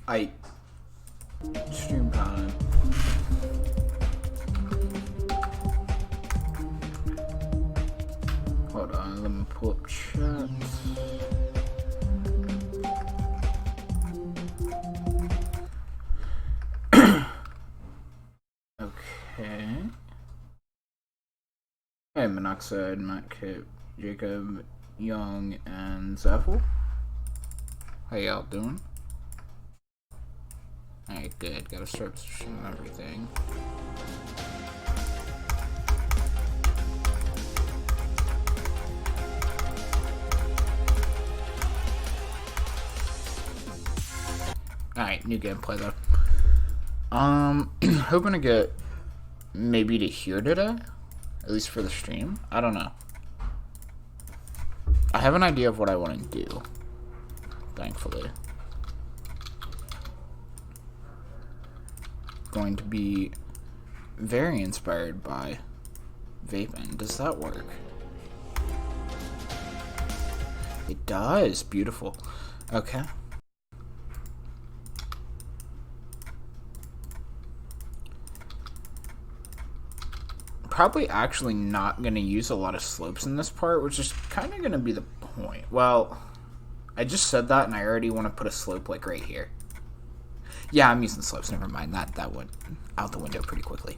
I stream time. Hold on, let me pull up chat. Okay. Hey, Monoxide, Matt Kip, Jacob, Young, and Zephyl. How y'all doing? Alright, good. Gotta start positioning everything. Alright, new gameplay though. Hoping to get maybe to here today, at least for the stream. I don't know. I have an idea of what I want to do, thankfully. Going to be very inspired by vaping. Does that work? It does. Beautiful. Okay. Probably actually not going to use a lot of slopes in this part, which is kind of going to be the point. Well, I just said that and I already want to put a slope like right here. Yeah, I'm using slopes. Never mind. That went out the window pretty quickly.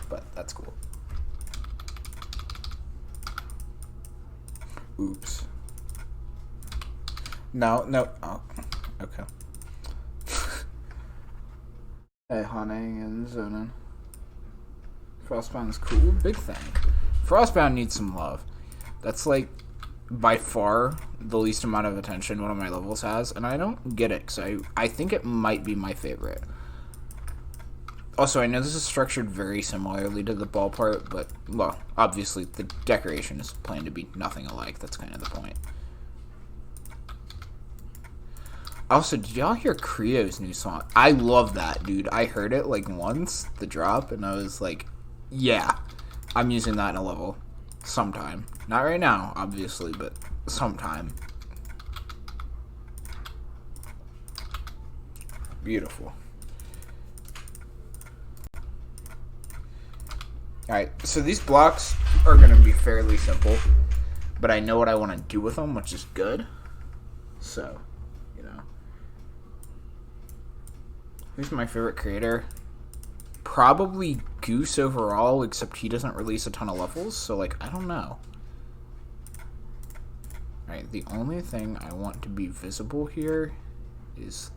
But that's cool. Oops. No. Oh, okay. Hey, Honey and Zonin. Frostbound is cool. Big thing. Frostbound needs some love. That's like by far the least amount of attention one of my levels has, and I don't get it because I think it might be my favorite. Also, I know this is structured very similarly to the ball part, but, well, obviously the decoration is planned to be nothing alike. That's kind of the point. Also, did y'all hear Creo's new song? I love that, dude. I heard it like once, the drop, and I was like, yeah, I'm using that in a level sometime. Not right now, obviously, but sometime. Beautiful. Alright, so these blocks are going to be fairly simple, but I know what I want to do with them, which is good. So, you know. Who's my favorite creator? Probably Goose overall, except he doesn't release a ton of levels, so, like, I don't know. Alright, the only thing I want to be visible here is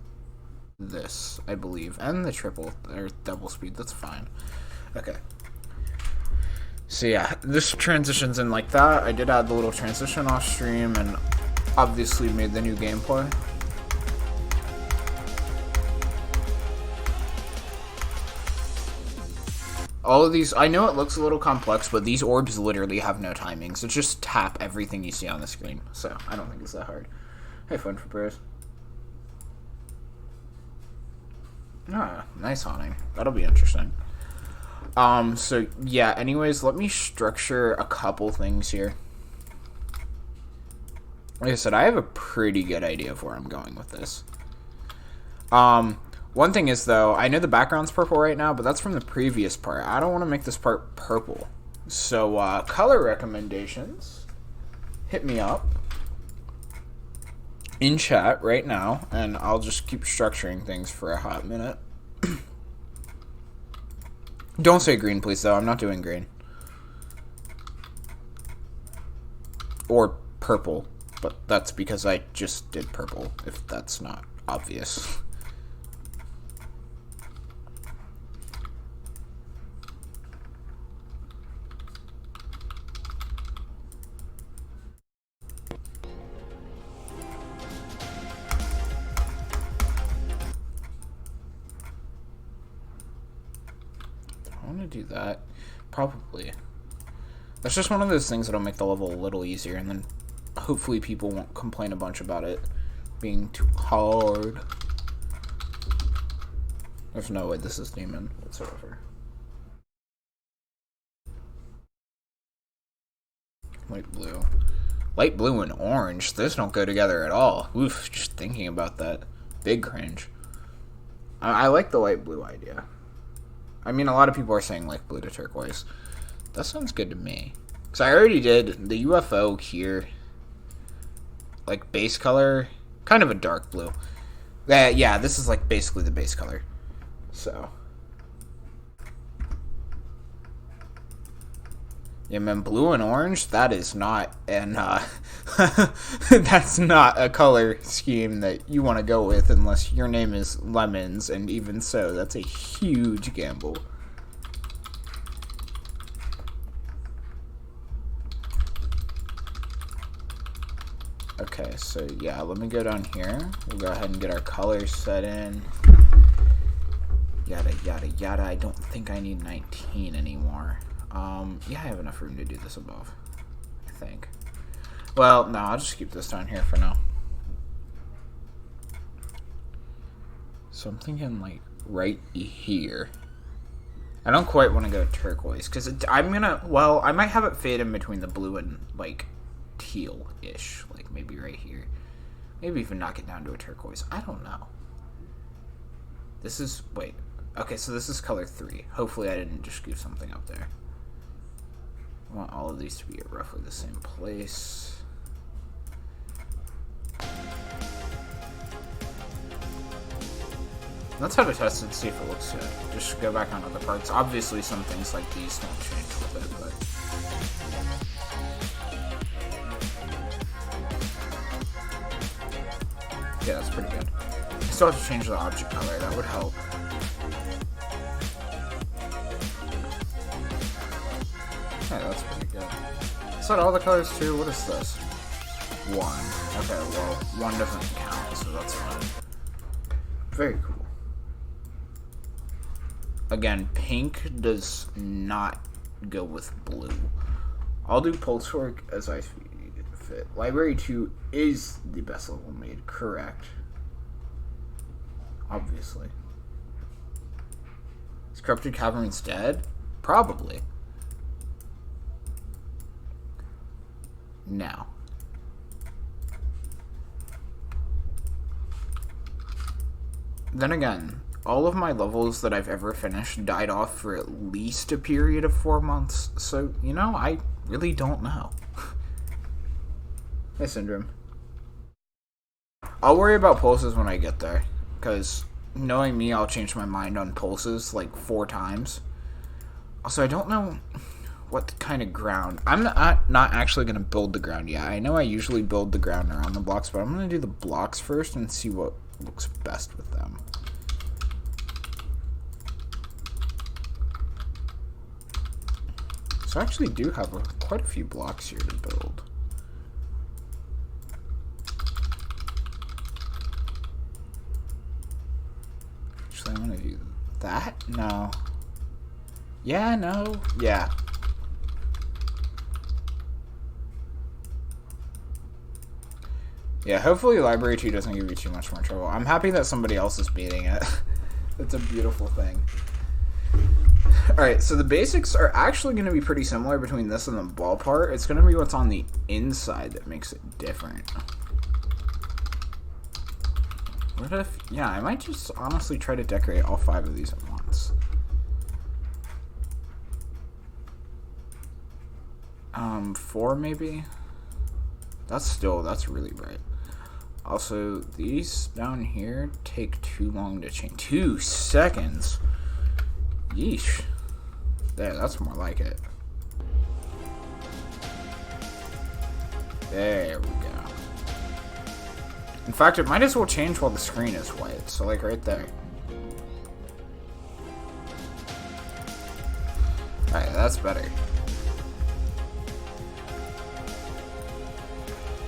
this, I believe. And the triple, or double speed, that's fine. Okay. So yeah, this transitions in like that. I did add the little transition off stream and obviously made the new gameplay. All of these, I know it looks a little complex, but these orbs literally have no timing, so just tap everything you see on the screen. So I don't think it's that hard. Hey, fun for prayers. Ah, nice haunting. That'll be interesting. So yeah, anyways, let me structure a couple things here. Like I said, I have a pretty good idea of where I'm going with this. One thing is, though, I know the background's purple right now, but that's from the previous part. I don't want to make this part purple. So, color recommendations, hit me up in chat right now, and I'll just keep structuring things for a hot minute. Don't say green, please, though. I'm not doing green. Or purple, but that's because I just did purple, if that's not obvious. I want to do that. Probably. That's just one of those things that'll make the level a little easier, and then hopefully people won't complain a bunch about it being too hard. There's no way this is demon whatsoever. Light blue. Light blue and orange. Those don't go together at all. Oof, just thinking about that. Big cringe. I like the light blue idea. I mean, a lot of people are saying like blue to turquoise. That sounds good to me. Because I already did the UFO here. Like base color. Kind of a dark blue. Yeah, this is like basically the base color. So. Yeah, man, blue and orange, that is not that's not a color scheme that you want to go with unless your name is Lemons, and even so, that's a huge gamble. Okay, so yeah, let me go down here. We'll go ahead and get our colors set in. Yada, yada, yada. I don't think I need 19 anymore. Yeah, I have enough room to do this above, I think. Well, no, I'll just keep this down here for now. So I'm thinking, like, right here. I don't quite want to go turquoise, because I'm gonna, well, I might have it fade in between the blue and, like, teal-ish. Like, maybe right here. Maybe even knock it down to a turquoise. I don't know. This is, wait. Okay, so this is color 3. Hopefully I didn't just screw something up there. I want all of these to be at roughly the same place. Let's have a test and see if it looks good. Just go back on other parts. Obviously some things like these don't change with it, but... yeah, that's pretty good. I still have to change the object color. That would help. Okay, that's pretty good. Is that all the colors too? What is this? 1. Okay, well, 1 doesn't count, so that's fine. Very cool. Again, pink does not go with blue. I'll do pulse work as I fit. Library 2 is the best level made, correct. Obviously. Is Corrupted Caverns dead? Probably. Now. Then again, all of my levels that I've ever finished died off for at least a period of 4 months, so, you know, I really don't know. Hey, Syndrome. I'll worry about pulses when I get there, because knowing me, I'll change my mind on pulses like 4 times. Also, I don't know what kind of ground. I'm not actually going to build the ground yet. I know I usually build the ground around the blocks, but I'm going to do the blocks first and see what looks best with them. So I actually do have quite a few blocks here to build. Actually, I'm going to do that? No. Yeah, no. Yeah. Yeah, hopefully Library 2 doesn't give you too much more trouble. I'm happy that somebody else is beating it. It's a beautiful thing. Alright, so the basics are actually going to be pretty similar between this and the ball part. It's going to be what's on the inside that makes it different. What if... yeah, I might just honestly try to decorate all 5 of these at once. 4 maybe? That's really bright. Also, these down here take too long to change. 2 seconds? Yeesh. There, that's more like it. There we go. In fact, it might as well change while the screen is white. So, like, right there. Alright, that's better.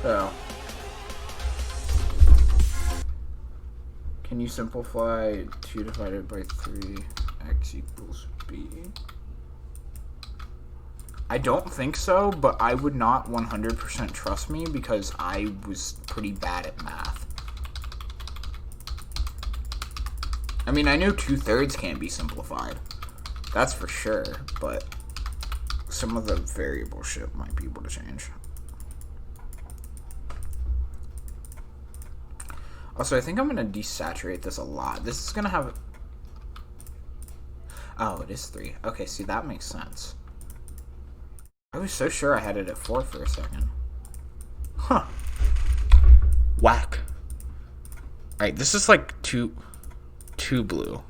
So, can you simplify 2 divided by 3 x equals b? I don't think so, but I would not 100% trust me because I was pretty bad at math. I mean, I know 2/3 can be simplified. That's for sure, but some of the variable shit might be able to change. Also, I think I'm going to desaturate this a lot. This is going to have Oh, it is 3. Okay, see, that makes sense. I was so sure I had it at 4 for a second. Huh. Whack. Alright, this is like too blue.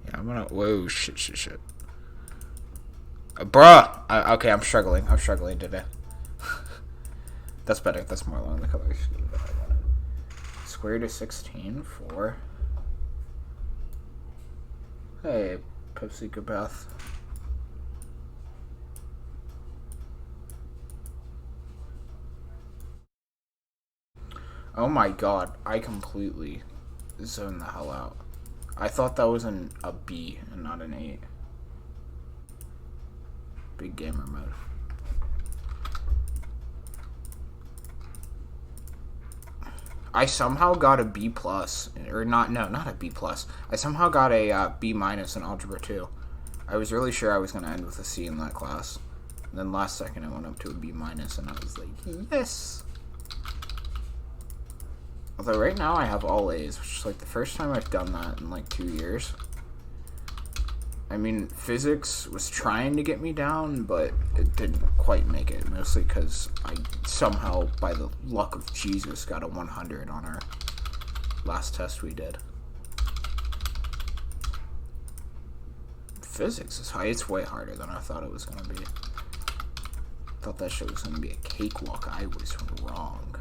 Yeah, I'm gonna... Whoa, shit. Bruh! Okay, I'm struggling today. That's better. That's more along the color scheme that I wanted. Square root of 16, 4. Hey, Pepsi Beth. Oh my god, I completely zoned the hell out. I thought that was a B and not an 8. Big gamer mode. I somehow got a B plus, or not a B plus. I somehow got a B minus in Algebra 2. I was really sure I was going to end with a C in that class. And then last second I went up to a B minus and I was like, yes! Although right now I have all A's, which is like the first time I've done that in like 2 years. I mean, physics was trying to get me down, but it didn't quite make it. Mostly because I somehow, by the luck of Jesus, got a 100 on our last test we did. Physics is high. It's way harder than I thought it was going to be. I thought that shit was going to be a cakewalk. I was wrong.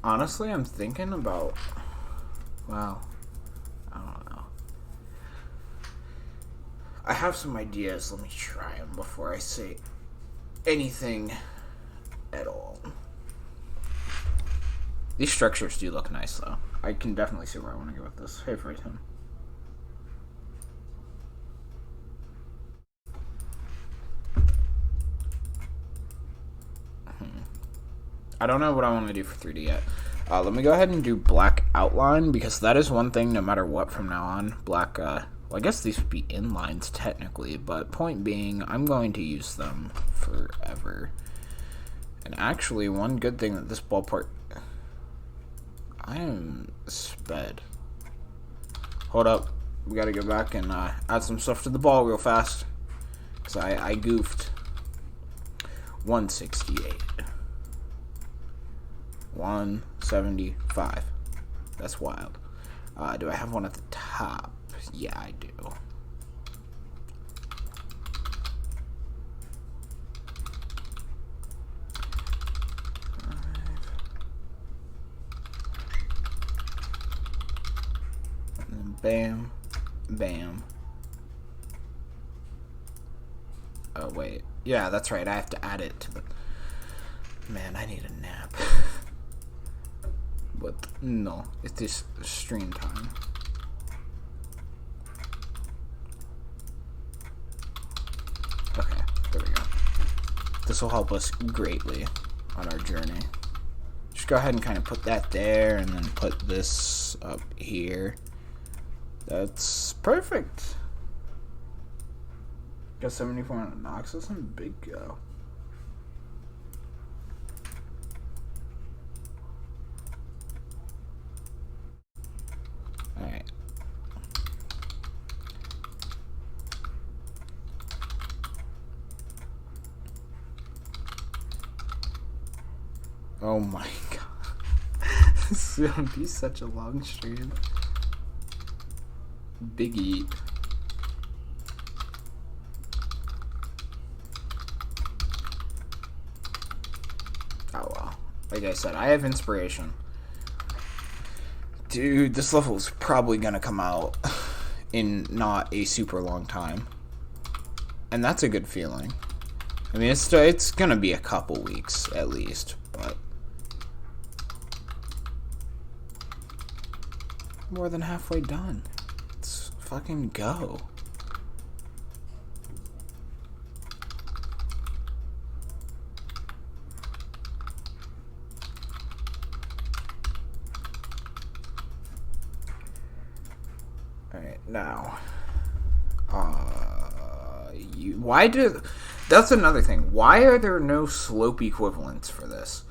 Honestly, I'm thinking about, well, I don't know. I have some ideas. Let me try them before I say anything at all. These structures do look nice, though. I can definitely see where I want to go with this. Hey, for him. I don't know what I want to do for 3D yet. Let me go ahead and do black outline, because that is one thing no matter what from now on. Black, well, I guess these would be inlines technically, but point being, I'm going to use them forever. And actually, one good thing that this ballpark... I am sped. Hold up. We gotta go back and add some stuff to the ball real fast. Because I goofed. 168. 175. That's wild. Do I have one at the top? Yeah, I do. And then bam, bam. Oh, wait. Yeah, that's right. I have to add it to the... Man, I need a nap. But no, it's just stream time. Okay, there we go. This will help us greatly on our journey. Just go ahead and kind of put that there, and then put this up here. That's perfect. Got 7400 knocks. That's some big go. Alright. Oh my god. This is gonna be such a long stream. Big eat. Oh well. Like I said, I have inspiration. Dude, this level is probably gonna come out in not a super long time. And that's a good feeling. I mean, it's gonna be a couple weeks at least, but... More than halfway done. Let's fucking go. Alright, now. That's another thing. Why are there no slope equivalents for this?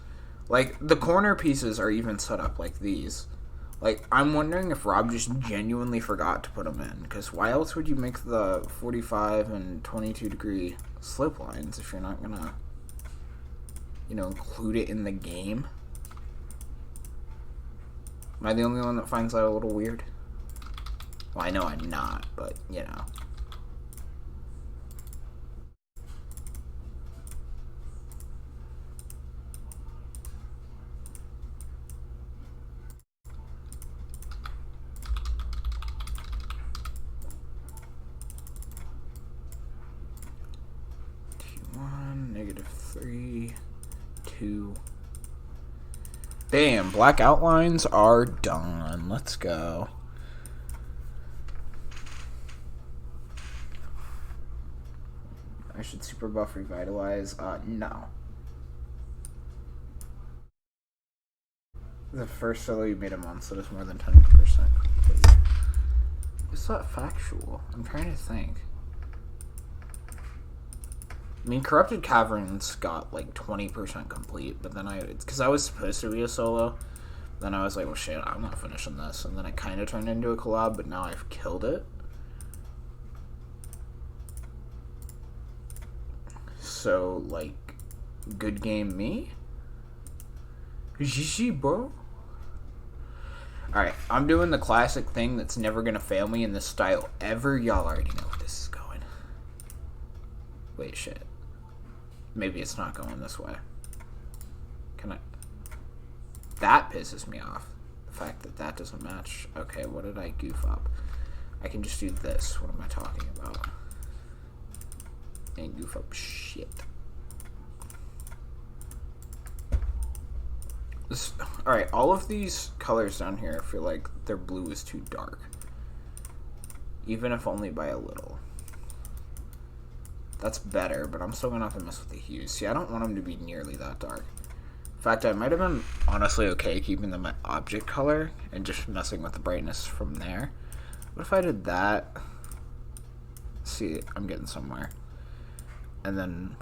Like, the corner pieces are even set up like these. Like, I'm wondering if Rob just genuinely forgot to put them in. Because why else would you make the 45 and 22 degree slope lines if you're not gonna, include it in the game? Am I the only one that finds that a little weird? Well, I know I'm not, but, 1, -3, 2. Damn, black outlines are done. Let's go. I should super buff Revitalize. No. The first solo you made a month, so it's more than 10% complete. Is that factual? I'm trying to think. I mean, Corrupted Caverns got like 20% complete, but then it's because I was supposed to be a solo. Then I was like, well, shit, I'm not finishing this. And then it kind of turned into a collab, but now I've killed it. So, like, good game me? GG, bro. Alright, I'm doing the classic thing that's never gonna fail me in this style ever. Y'all already know where this is going. Wait, shit. Maybe it's not going this way. Can I? That pisses me off. The fact that that doesn't match. Okay, what did I goof up? I can just do this. What am I talking about? And goof up shit. Alright, all of these colors down here, I feel like their blue is too dark. Even if only by a little. That's better, but I'm still going to have to mess with the hues. See, I don't want them to be nearly that dark. In fact, I might have been honestly okay keeping them at object color and just messing with the brightness from there. What if I did that? See, I'm getting somewhere. And then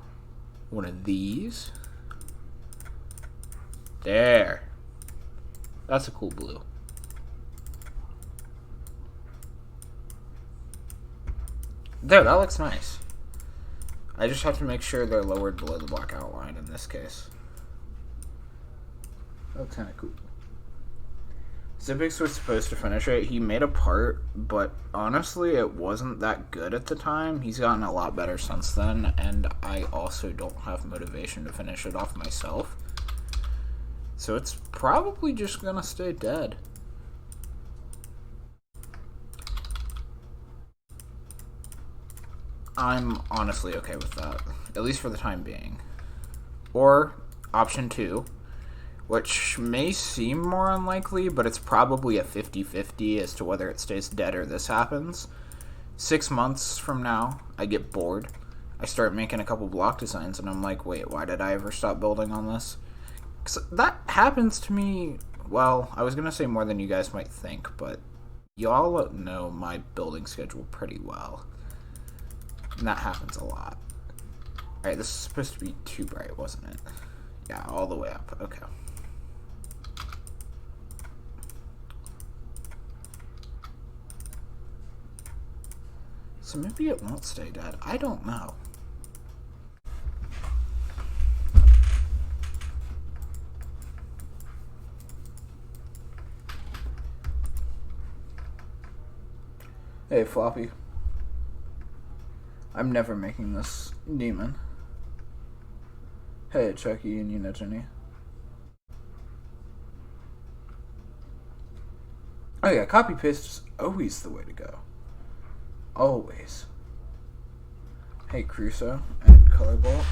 one of these. There. That's a cool blue. There, that looks nice. I just have to make sure they're lowered below the black outline in this case. That looks kind of cool. Zipix was supposed to finish it. He made a part, but honestly, it wasn't that good at the time. He's gotten a lot better since then, and I also don't have motivation to finish it off myself. So it's probably just gonna stay dead. I'm honestly okay with that, at least for the time being. Or option 2, which may seem more unlikely, but it's probably a 50-50 as to whether it stays dead or this happens. 6 months from now, I get bored. I start making a couple block designs, and I'm like, wait, why did I ever stop building on this? 'Cause that happens to me, well, I was going to say more than you guys might think, but y'all know my building schedule pretty well. And that happens a lot. Alright, this is supposed to be too bright, wasn't it? Yeah, all the way up. Okay. So maybe it won't stay dead. I don't know. Hey, Floppy. I'm never making this demon. Hey, Chucky and Unigeny. Oh yeah, copy paste is always the way to go. Always. Hey, Crusoe and Colorbolt.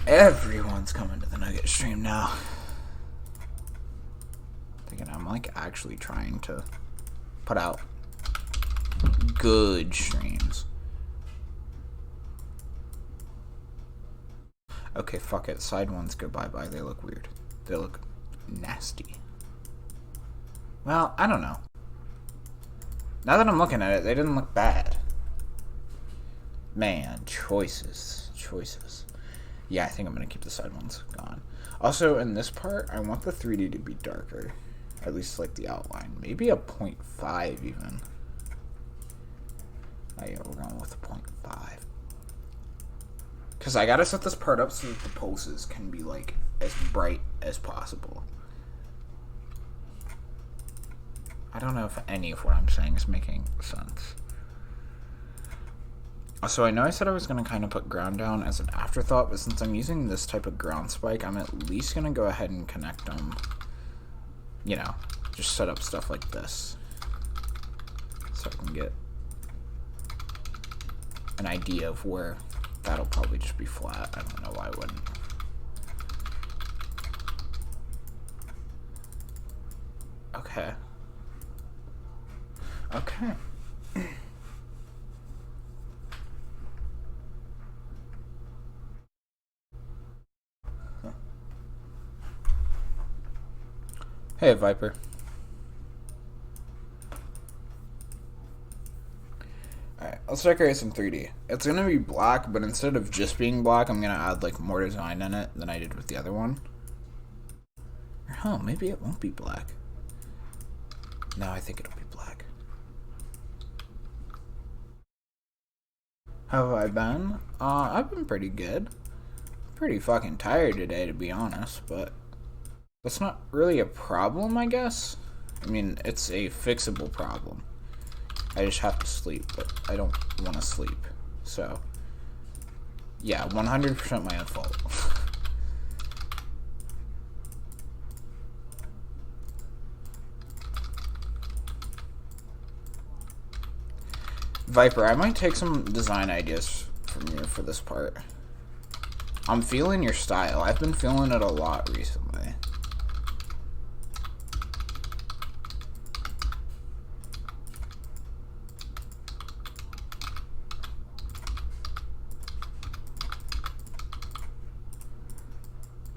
Everyone's coming to the Nugget stream now. Thinking I'm like actually trying to put out good streams. Okay, fuck it. Side ones go bye-bye. They look weird. They look nasty. Well, I don't know. Now that I'm looking at it, they didn't look bad. Man, choices. Yeah, I think I'm going to keep the side ones gone. Also, in this part, I want the 3D to be darker. At least, like, the outline. Maybe a 0.5 even. Oh, yeah, we're going with a 0.5. Because I got to set this part up so that the pulses can be, like, as bright as possible. I don't know if any of what I'm saying is making sense. So I know I said I was going to kind of put ground down as an afterthought, but since I'm using this type of ground spike, I'm at least going to go ahead and connect them. You know, just set up stuff like this. So I can get an idea of where that'll probably just be flat. I don't know why I wouldn't. Okay. Okay. Hey, Viper. Alright, let's decorate some 3D. It's gonna be black, but instead of just being black, I'm gonna add like more design in it than I did with the other one. Or hell, maybe it won't be black. No, I think it'll be black. How have I been? I've been pretty good. Pretty fucking tired today, to be honest, but that's not really a problem, I guess. I mean, it's a fixable problem. I just have to sleep, but I don't want to sleep. So, yeah, 100% my own fault. Viper, I might take some design ideas from you for this part. I'm feeling your style. I've been feeling it a lot recently.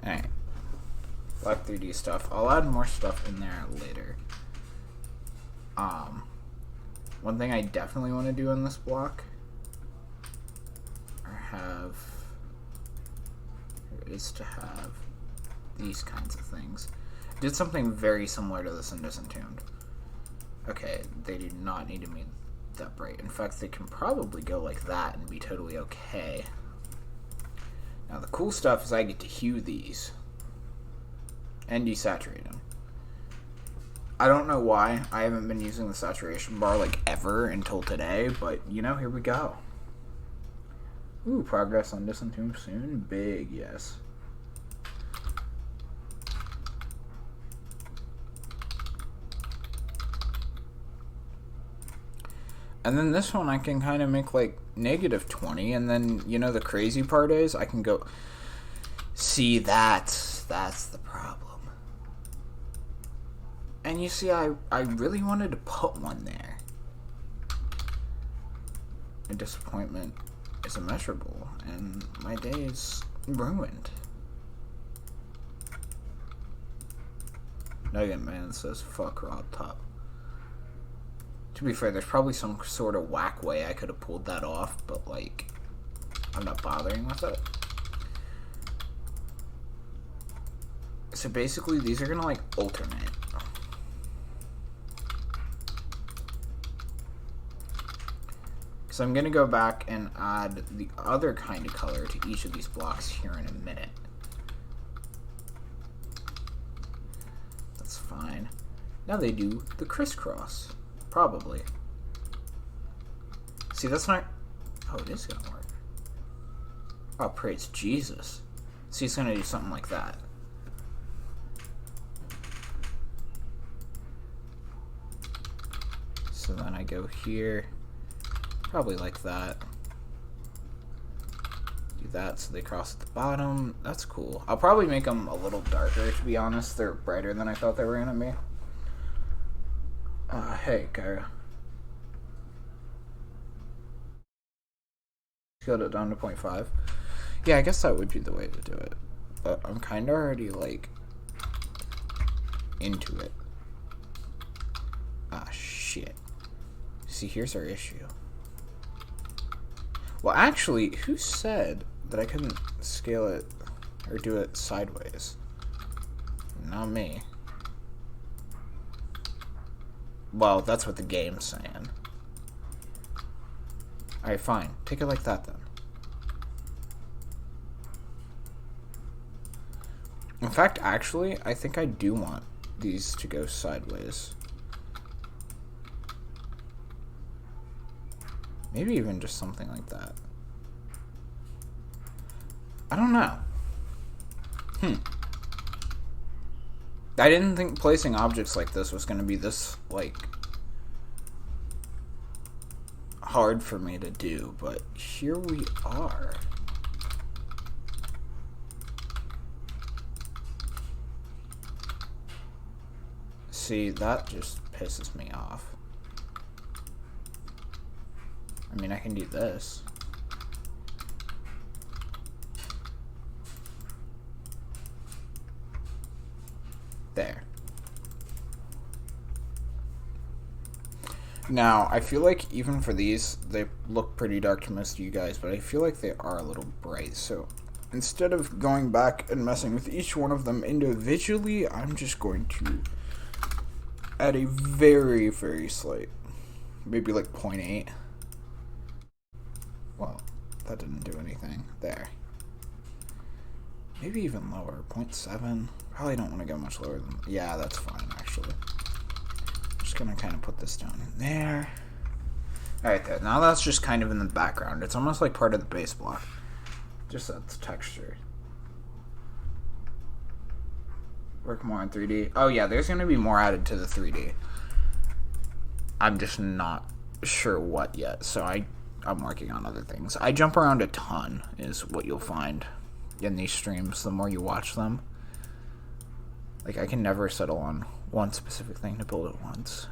Alright. Black 3D stuff. I'll add more stuff in there later. One thing I definitely want to do in this block is to have these kinds of things. I did something very similar to this in Disentombed. Okay, they do not need to be that bright. In fact, they can probably go like that and be totally okay. Now the cool stuff is I get to hue these and desaturate them. I don't know why I haven't been using the saturation bar like ever until today, but you know, here we go. Ooh, progress on Disentombed soon. Big yes. And then this one I can kind of make like -20, and then, you know, the crazy part is I can go... See, that's the problem. And you see, I really wanted to put one there. A disappointment is immeasurable, and my day is ruined. Nugget Man says, fuck Rod Top. To be fair, there's probably some sort of whack way I could have pulled that off, but, like, I'm not bothering with it. So basically, these are gonna, like, alternate. So I'm going to go back and add the other kind of color to each of these blocks here in a minute. That's fine. Now they do the crisscross. Probably. See, that's not... Oh, it is going to work. Oh, praise Jesus. See, it's going to do something like that. So then I go here. Probably like that. Do that so they cross at the bottom. That's cool. I'll probably make them a little darker, to be honest. They're brighter than I thought they were going to be. Hey, Kyra. Scaled it down to 0.5. Yeah, I guess that would be the way to do it. But I'm kind of already, like, into it. Ah, shit. See, here's our issue. Well, actually, who said that I couldn't scale it or do it sideways? Not me. Well, that's what the game's saying. Alright, fine. Take it like that then. In fact, actually, I think I do want these to go sideways. Maybe even just something like that. I don't know. I didn't think placing objects like this was going to be this, like, hard for me to do, but here we are. See, that just pisses me off. I mean, I can do this. There. Now, I feel like even for these, they look pretty dark to most of you guys, but I feel like they are a little bright. So instead of going back and messing with each one of them individually, I'm just going to add a very, very slight, maybe like 0.8. Well, that didn't do anything. There. Maybe even lower, 0.7. Probably don't want to go much lower than, yeah, that's fine actually. Just gonna kind of put this down in there. Alright there, now that's just kind of in the background. It's almost like part of the base block. Just that's texture. Work more on 3D. Oh yeah, there's gonna be more added to the 3D. I'm just not sure what yet, so I'm working on other things. I jump around a ton is what you'll find in these streams the more you watch them. Like, I can never settle on one specific thing to build at once.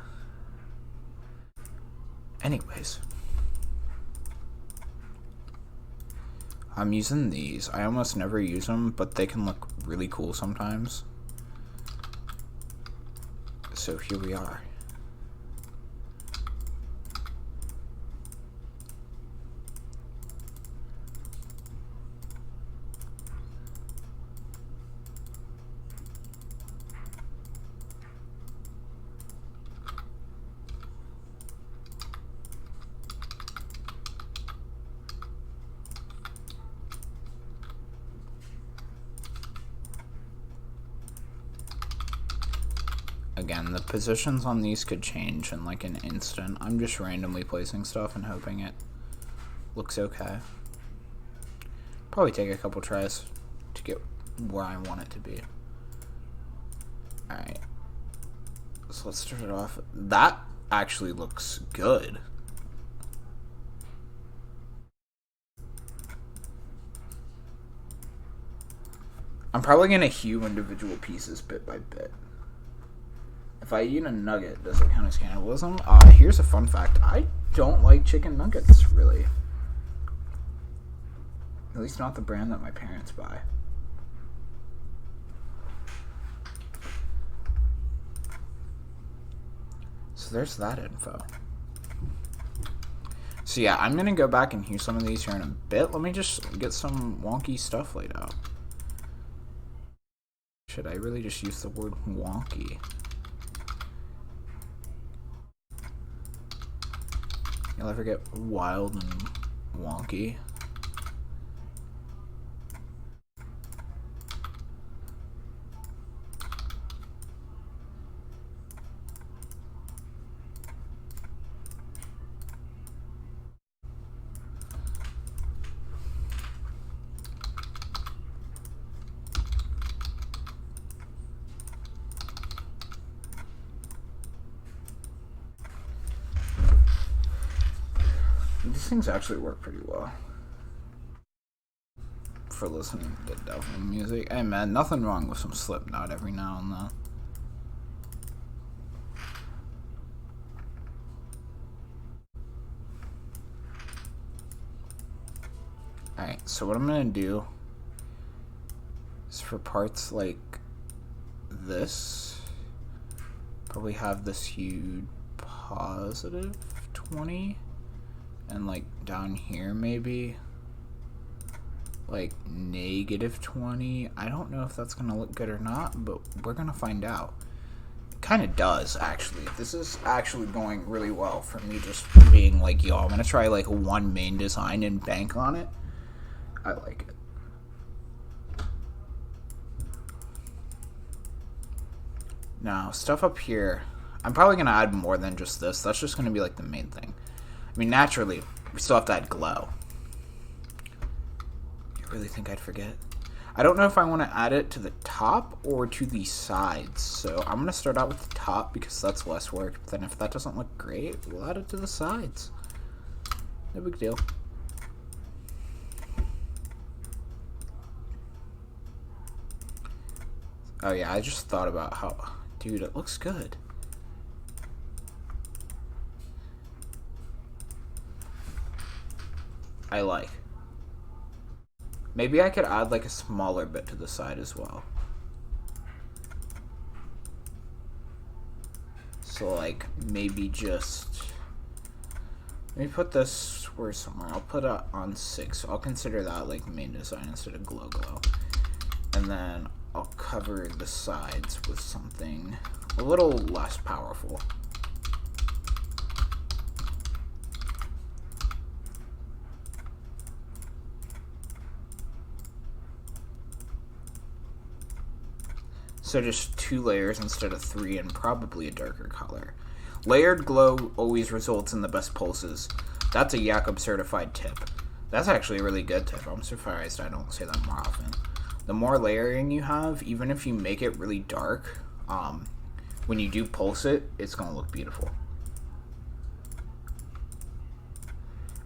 Anyways. I'm using these. I almost never use them, but they can look really cool sometimes. So here we are. Again, the positions on these could change in like an instant. I'm just randomly placing stuff and hoping it looks okay. Probably take a couple tries to get where I want it to be. Alright. So let's start it off. That actually looks good. I'm probably going to hew individual pieces bit by bit. If I eat a nugget, does it count as cannibalism? Here's a fun fact. I don't like chicken nuggets, really. At least not the brand that my parents buy. So there's that info. So yeah, I'm going to go back and hew some of these here in a bit. Let me just get some wonky stuff laid out. Should I really just use the word wonky? You'll ever get wild and wonky? These things actually work pretty well for listening to devil music. Hey man, nothing wrong with some Slipknot every now and then. Alright, so what I'm gonna do is for parts like this, probably have this hued positive 20. And like down here maybe like -20. I don't know if that's gonna look good or not, but we're gonna find out. It kind of does, actually. This is actually going really well for me, just being like, yo, I'm gonna try like one main design and bank on it. I like it. Now, stuff up here, I'm probably gonna add more than just this. That's just gonna be like the main thing. I mean, naturally, we still have to add glow. You really think I'd forget? I don't know if I want to add it to the top or to the sides. So I'm going to start out with the top because that's less work. But then if that doesn't look great, we'll add it to the sides. No big deal. Oh yeah, I just thought about how... Dude, it looks good. I like. Maybe I could add like a smaller bit to the side as well. So like maybe just... Let me put this where somewhere. I'll put it on 6. So I'll consider that like main design instead of glow. And then I'll cover the sides with something a little less powerful. So just 2 layers instead of 3 and probably a darker color. Layered glow always results in the best pulses. That's a Jakob certified tip. That's actually a really good tip. I'm surprised I don't say that more often. The more layering you have, even if you make it really dark, when you do pulse it, it's going to look beautiful.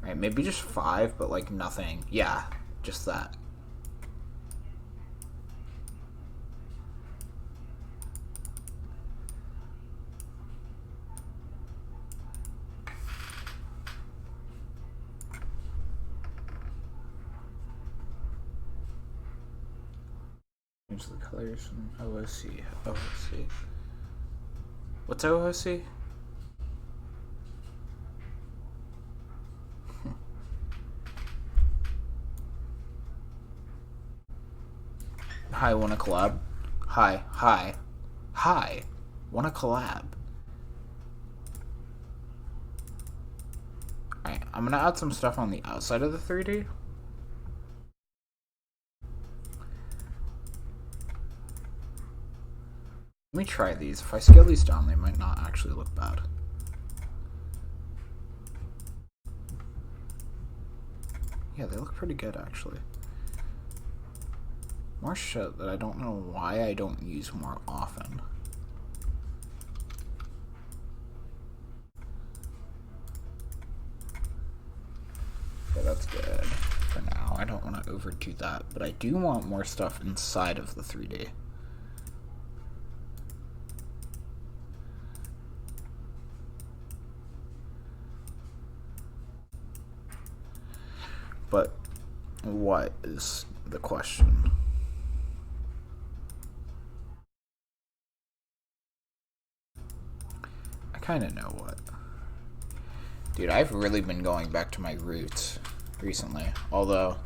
Alright, maybe just 5, but like nothing. Yeah, just that. Change the colors from OOC. OOC. What's OOC? Hi, wanna collab? Hi. Wanna collab? Alright, I'm gonna add some stuff on the outside of the 3D. Let me try these. If I scale these down, they might not actually look bad. Yeah, they look pretty good, actually. More shit that I don't know why I don't use more often. Okay, that's good for now. I don't want to overdo that, but I do want more stuff inside of the 3D. But what is the question? I kind of know what. Dude, I've really been going back to my roots recently. Although,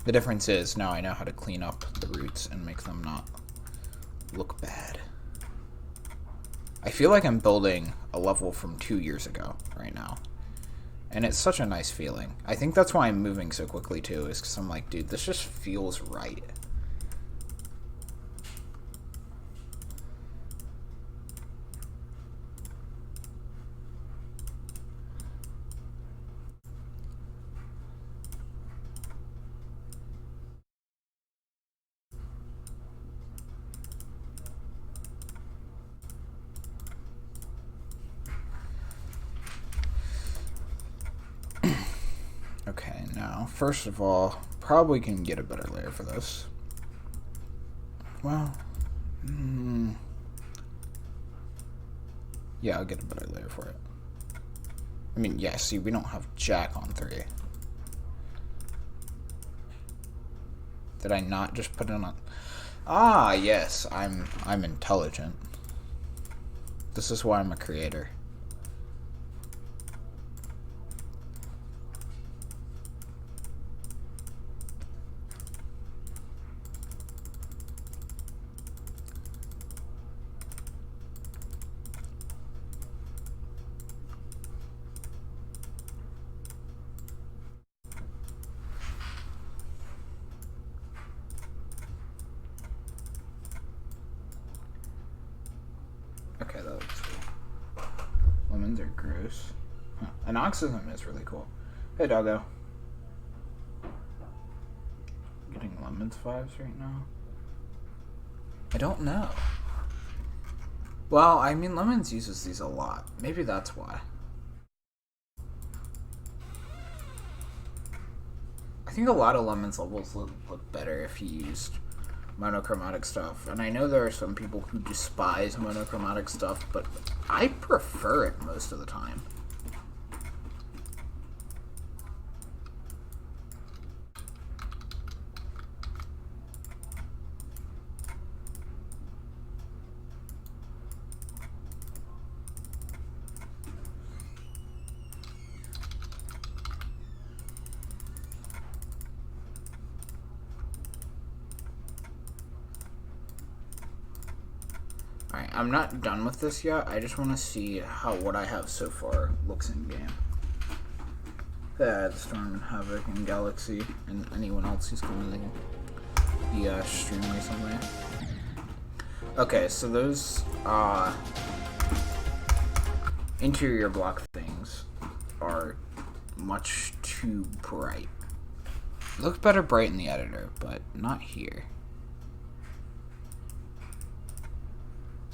the difference is now I know how to clean up the roots and make them not look bad. I feel like I'm building a level from 2 years ago right now. And it's such a nice feeling. I think that's why I'm moving so quickly too, is because I'm like, dude, this just feels right. Okay, now, first of all, probably can get a better layer for this. Well, yeah, I'll get a better layer for it. I mean, yeah, see, we don't have Jack on 3. Did I not just put it on? Ah, yes, I'm intelligent. This is why I'm a creator. gross. Huh. Anoxism is really cool. Hey, doggo. Getting lemons vibes right now? I don't know. Well, I mean, lemons uses these a lot. Maybe that's why. I think a lot of lemons levels look better if you used monochromatic stuff. And I know there are some people who despise monochromatic stuff, but I prefer it most of the time. Alright, I'm not done with this yet. I just want to see how what I have so far looks in game. The Storm and Havoc and Galaxy and anyone else who's coming to the stream recently. Okay, so those interior block things are much too bright. Looks better bright in the editor, but not here.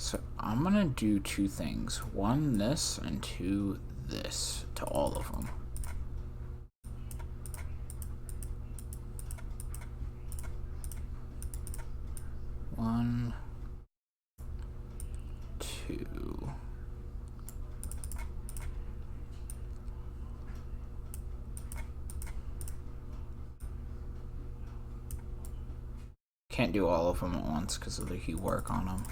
So I'm gonna do two things. One, this, and two, this to all of them. One, two. Can't do all of them at once because of the hue work on them.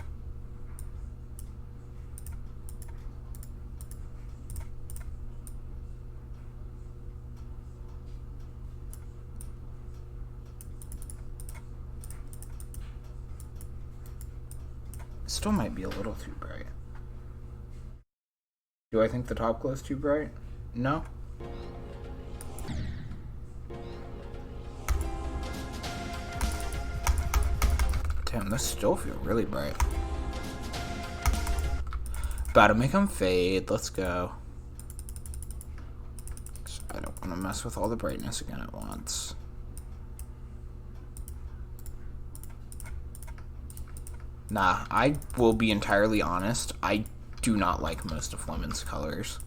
Still might be a little too bright. Do I think the top glow is too bright? No? Damn, this still feels really bright. About to make them fade. Let's go. I don't want to mess with all the brightness again at once. Nah, I will be entirely honest. I do not like most of Lemon's colors.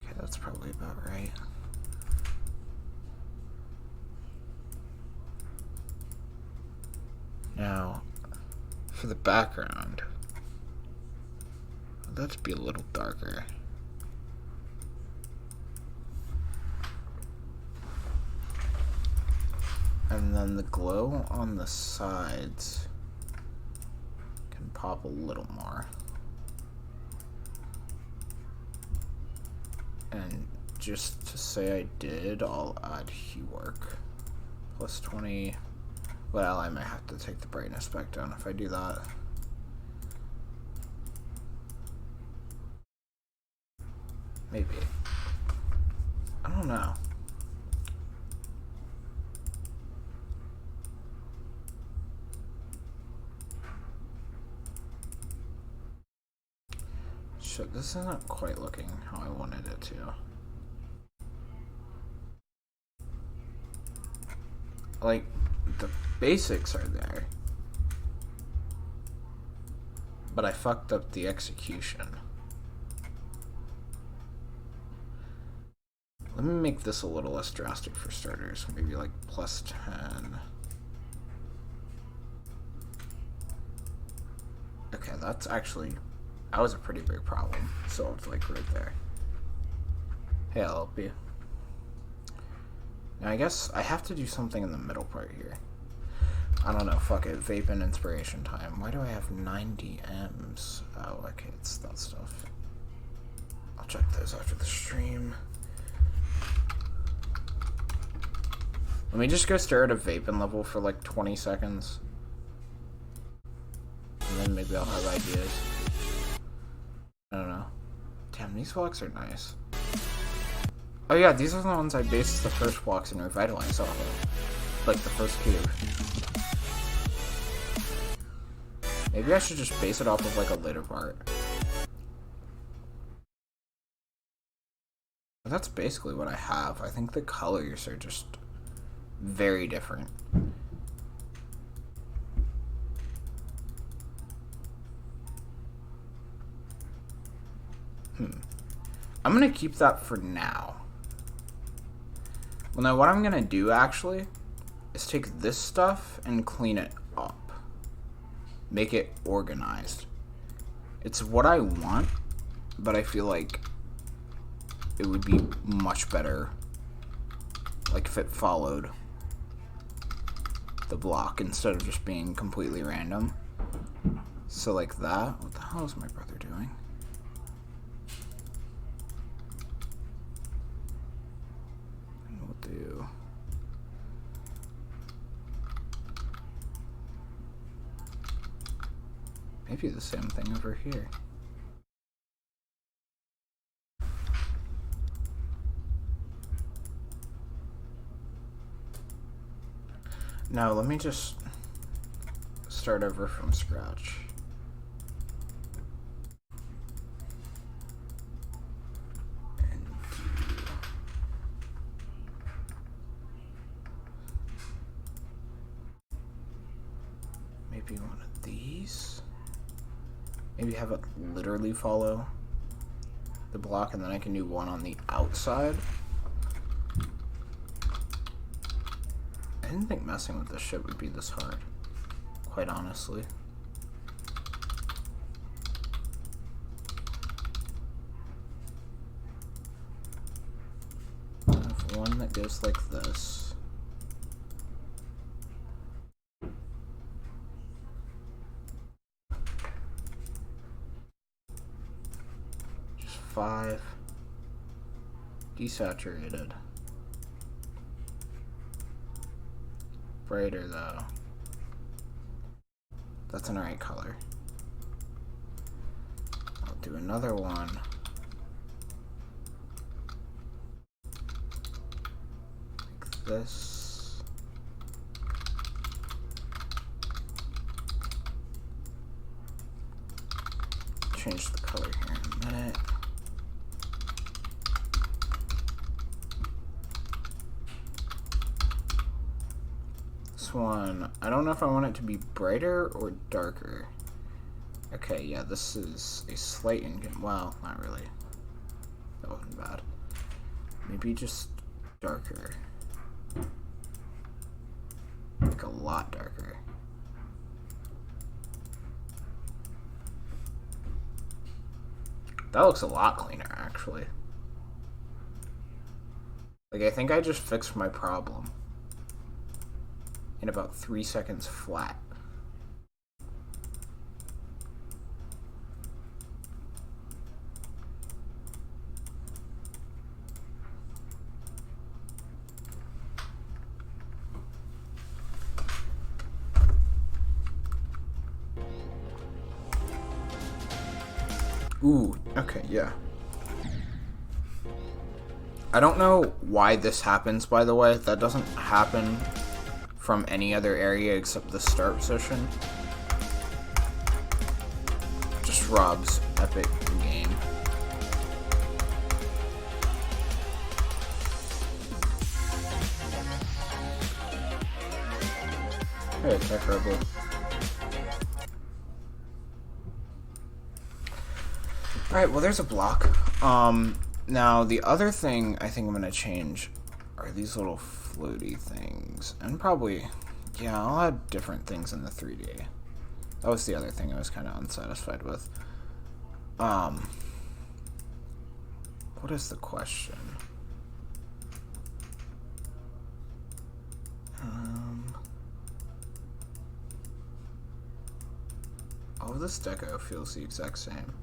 Okay, that's probably about right. Now, for the background, let's be a little darker. And then the glow on the sides can pop a little more. And just to say I did, I'll add hue work. Plus 20. Well, I might have to take the brightness back down if I do that. Maybe. I don't know. Shit, this isn't quite looking how I wanted it to. Like, the basics are there, but I fucked up the execution. Let me make this a little less drastic for starters. Maybe like plus 10. Okay, that's actually, that was a pretty big problem. So it's like right there. Hey, LLP. Now I guess I have to do something in the middle part here. I don't know, fuck it. Vape and inspiration time. Why do I have 90 M's? Oh, okay, it's that stuff. I'll check those after the stream. Let me just go stare at a vaping level for like 20 seconds. And then maybe I'll have ideas. I don't know. Damn, these blocks are nice. Oh yeah, these are the ones I based the first blocks in Revitalize off of. Like the first cube. Maybe I should just base it off of like a later part. But that's basically what I have. I think the colors are just very different. I'm gonna keep that for now. Well, now what I'm gonna do actually is take this stuff and clean it up. Make it organized. It's what I want, but I feel like it would be much better like if it followed the block instead of just being completely random. So like that. What the hell is my brother doing? We'll do maybe the same thing over here. Now let me just start over from scratch. And maybe one of these. Maybe have it literally follow the block, and then I can do one on the outside. I didn't think messing with this shit would be this hard, quite honestly. I have one that goes like this. Just 5. Desaturated. Brighter though. That's an alright color. I'll do another one. Like this. Change the color here in a minute. One, I don't know if I want it to be brighter or darker. Okay, yeah, this is a slight well, not really. That wasn't bad. Maybe just darker. Like a lot darker. That looks a lot cleaner, actually. Like, I think I just fixed my problem in about 3 seconds flat. Ooh, okay, yeah. I don't know why this happens, by the way. That doesn't happen from any other area except the start position. Just Rob's epic game. Hey, preferable. Alright, well there's a block. Now the other thing I think I'm gonna change are these little floaty things. And probably, yeah, I'll add different things in the 3D. That was the other thing I was kind of unsatisfied with. What is the question? Oh, this deco feels the exact same.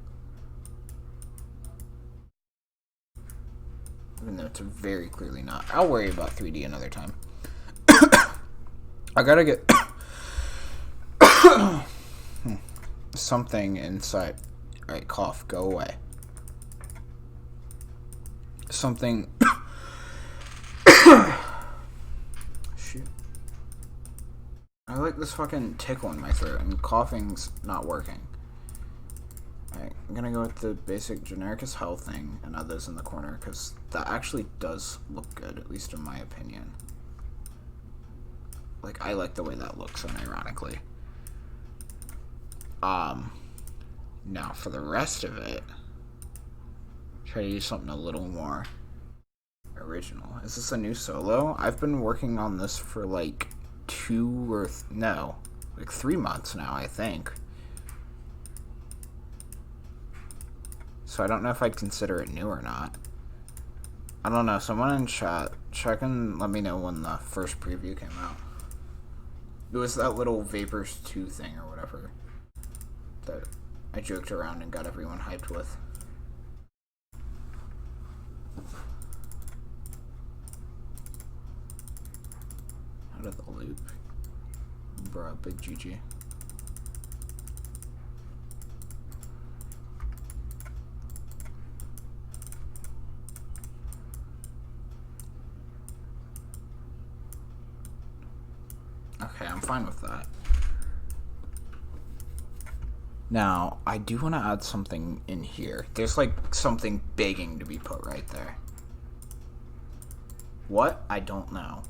Even though it's very clearly not. I'll worry about 3D another time. I gotta get something inside. Alright, cough, go away. Something. Shoot. I like this fucking tickle in my throat, and coughing's not working. Alright, I'm gonna go with the basic generic as hell thing and others in the corner, because that actually does look good, at least in my opinion. Like, I like the way that looks, unironically. Now for the rest of it, try to do something a little more original. Is this a new solo? I've been working on this for like 3 months now, I think. So I don't know if I'd consider it new or not. I don't know. Someone in chat, check and let me know when the first preview came out. It was that little Vapors 2 thing or whatever that I joked around and got everyone hyped with. Out of the loop. Bruh, big GG. Okay, I'm fine with that. Now, I do want to add something in here. There's like something begging to be put right there. What? I don't know.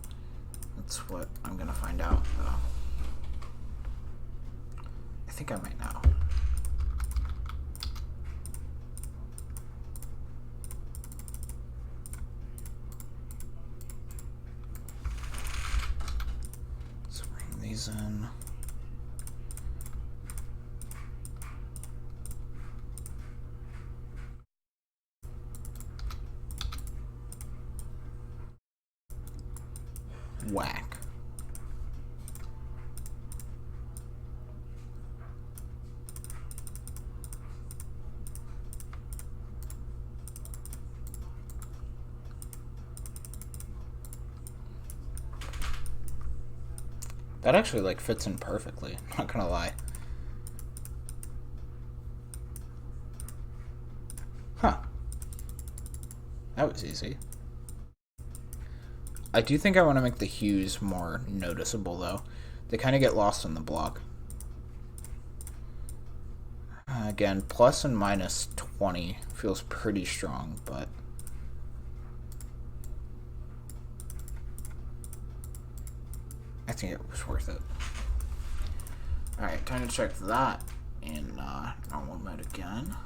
That's what I'm gonna find out, though. I think I might know. Let's bring these in. Whack. That actually like fits in perfectly, not gonna lie. Huh. That was easy. I do think I want to make the hues more noticeable, though. They kind of get lost in the block. Again, plus and minus 20 feels pretty strong, but... I think it was worth it. Alright, time to check that in normal mode again.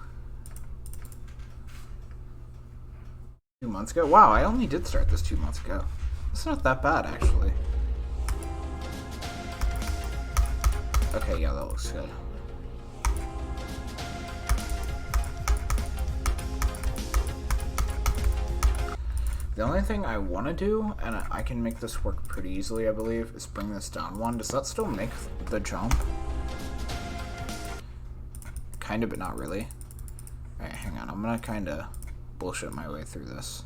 2 months ago? Wow, I only did start this 2 months ago. It's not that bad, actually. Okay, yeah, that looks good. The only thing I want to do, and I can make this work pretty easily, I believe, is bring this down one. Does that still make the jump? Kind of, but not really. Alright, hang on. I'm gonna kind of bullshit my way through this.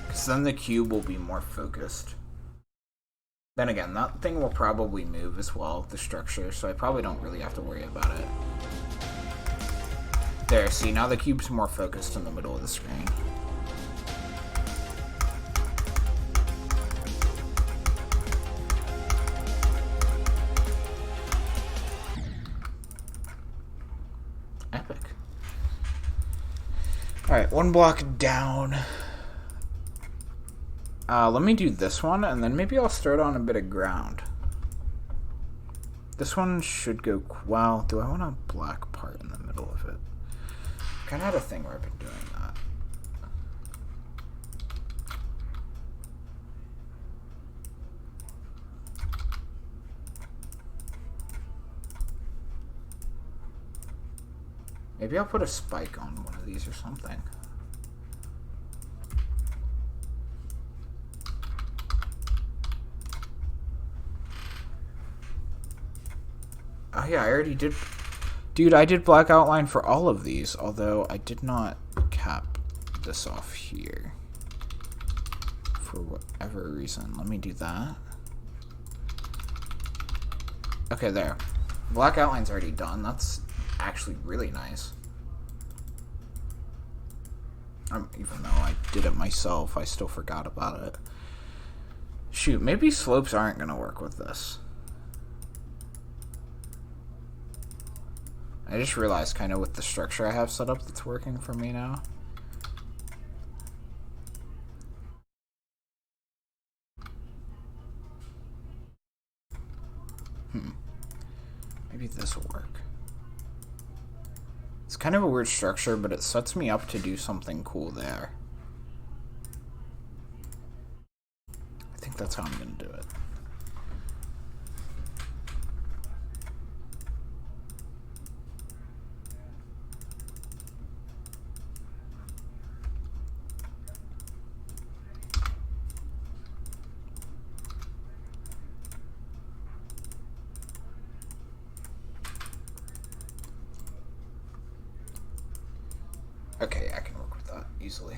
Because then the cube will be more focused. Then again, that thing will probably move as well, the structure, so I probably don't really have to worry about it. There, see, now the cube's more focused in the middle of the screen. Epic. Alright, one block down. Let me do this one, and then maybe I'll start on a bit of ground. This one should go... Well, do I want a black part in the middle of it? I kind of had a thing where I've been doing that. Maybe I'll put a spike on one of these or something. Oh yeah, I already did... Dude, I did black outline for all of these, although I did not cap this off here. For whatever reason. Let me do that. Okay, there. Black outline's already done. That's actually really nice. Even though I did it myself, I still forgot about it. Shoot, maybe slopes aren't going to work with this. I just realized kind of with the structure I have set up that's working for me now. Maybe this will work. It's kind of a weird structure, but it sets me up to do something cool there. I think that's how I'm going to do it. Okay, I can work with that easily.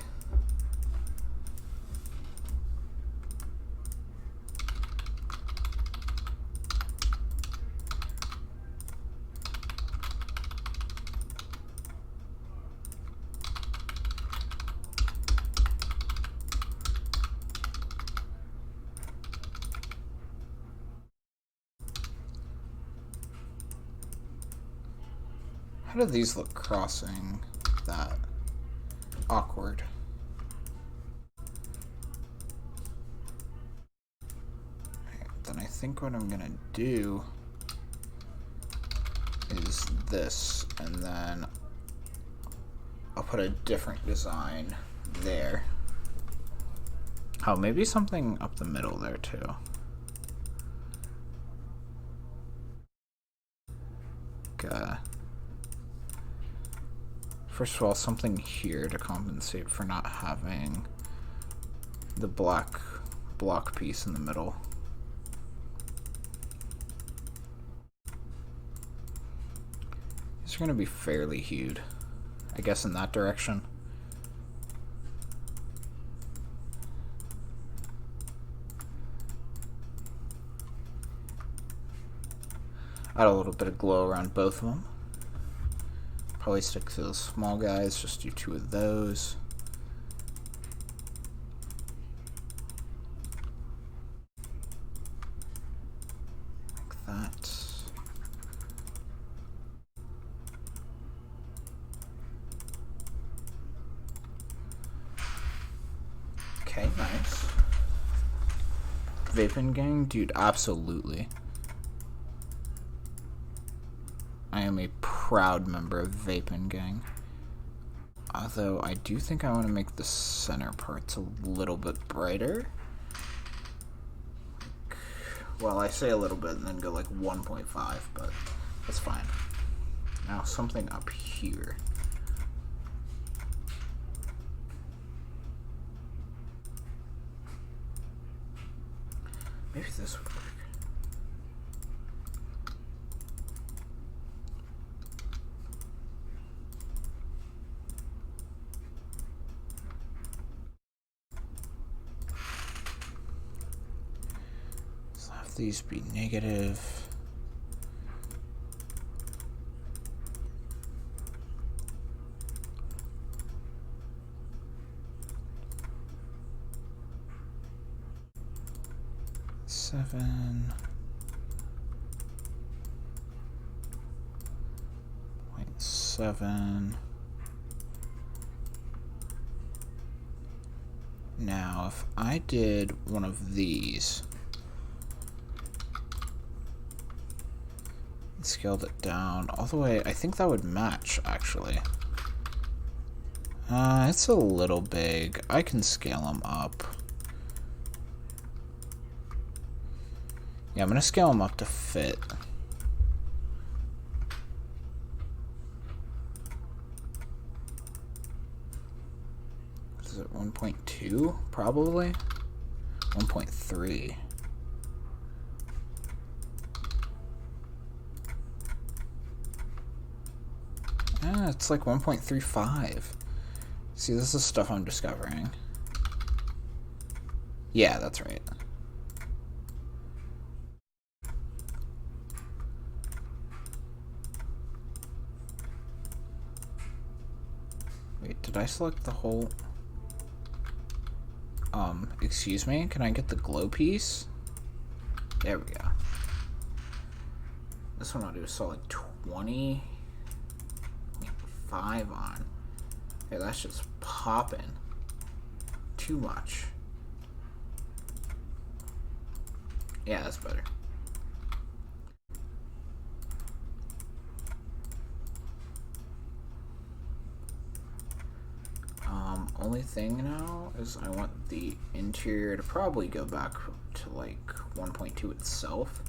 How do these look crossing that? Awkward. Right, then I think what I'm gonna do is this, and then I'll put a different design there. Oh, maybe something up the middle there too. Okay. First of all, something here to compensate for not having the black block piece in the middle. These are going to be fairly hued, I guess, in that direction. Add a little bit of glow around both of them. Probably stick to those small guys, just do 2 of those. Like that. Okay, nice. Vaping gang? Dude, absolutely. I am a proud member of Vaping Gang. Although I do think I want to make the center parts a little bit brighter. Well, I say a little bit and then go like 1.5, but that's fine. Now something up here. Maybe this would work. These be negative. Seven. 0.7. Now, if I did one of these, scaled it down all the way, I think that would match, actually. It's a little big. I can scale them up. Yeah, I'm gonna scale them up to fit. Is it 1.2? Probably. 1.3. It's like 1.35. See, this is stuff I'm discovering. Yeah, that's right. Wait, did I select the whole? Excuse me, can I get the glow piece? There we go. This one I'll do a solid 25 on. Okay, that's just popping. Too much. Yeah, that's better. Only thing now is I want the interior to probably go back to like 1.2 itself.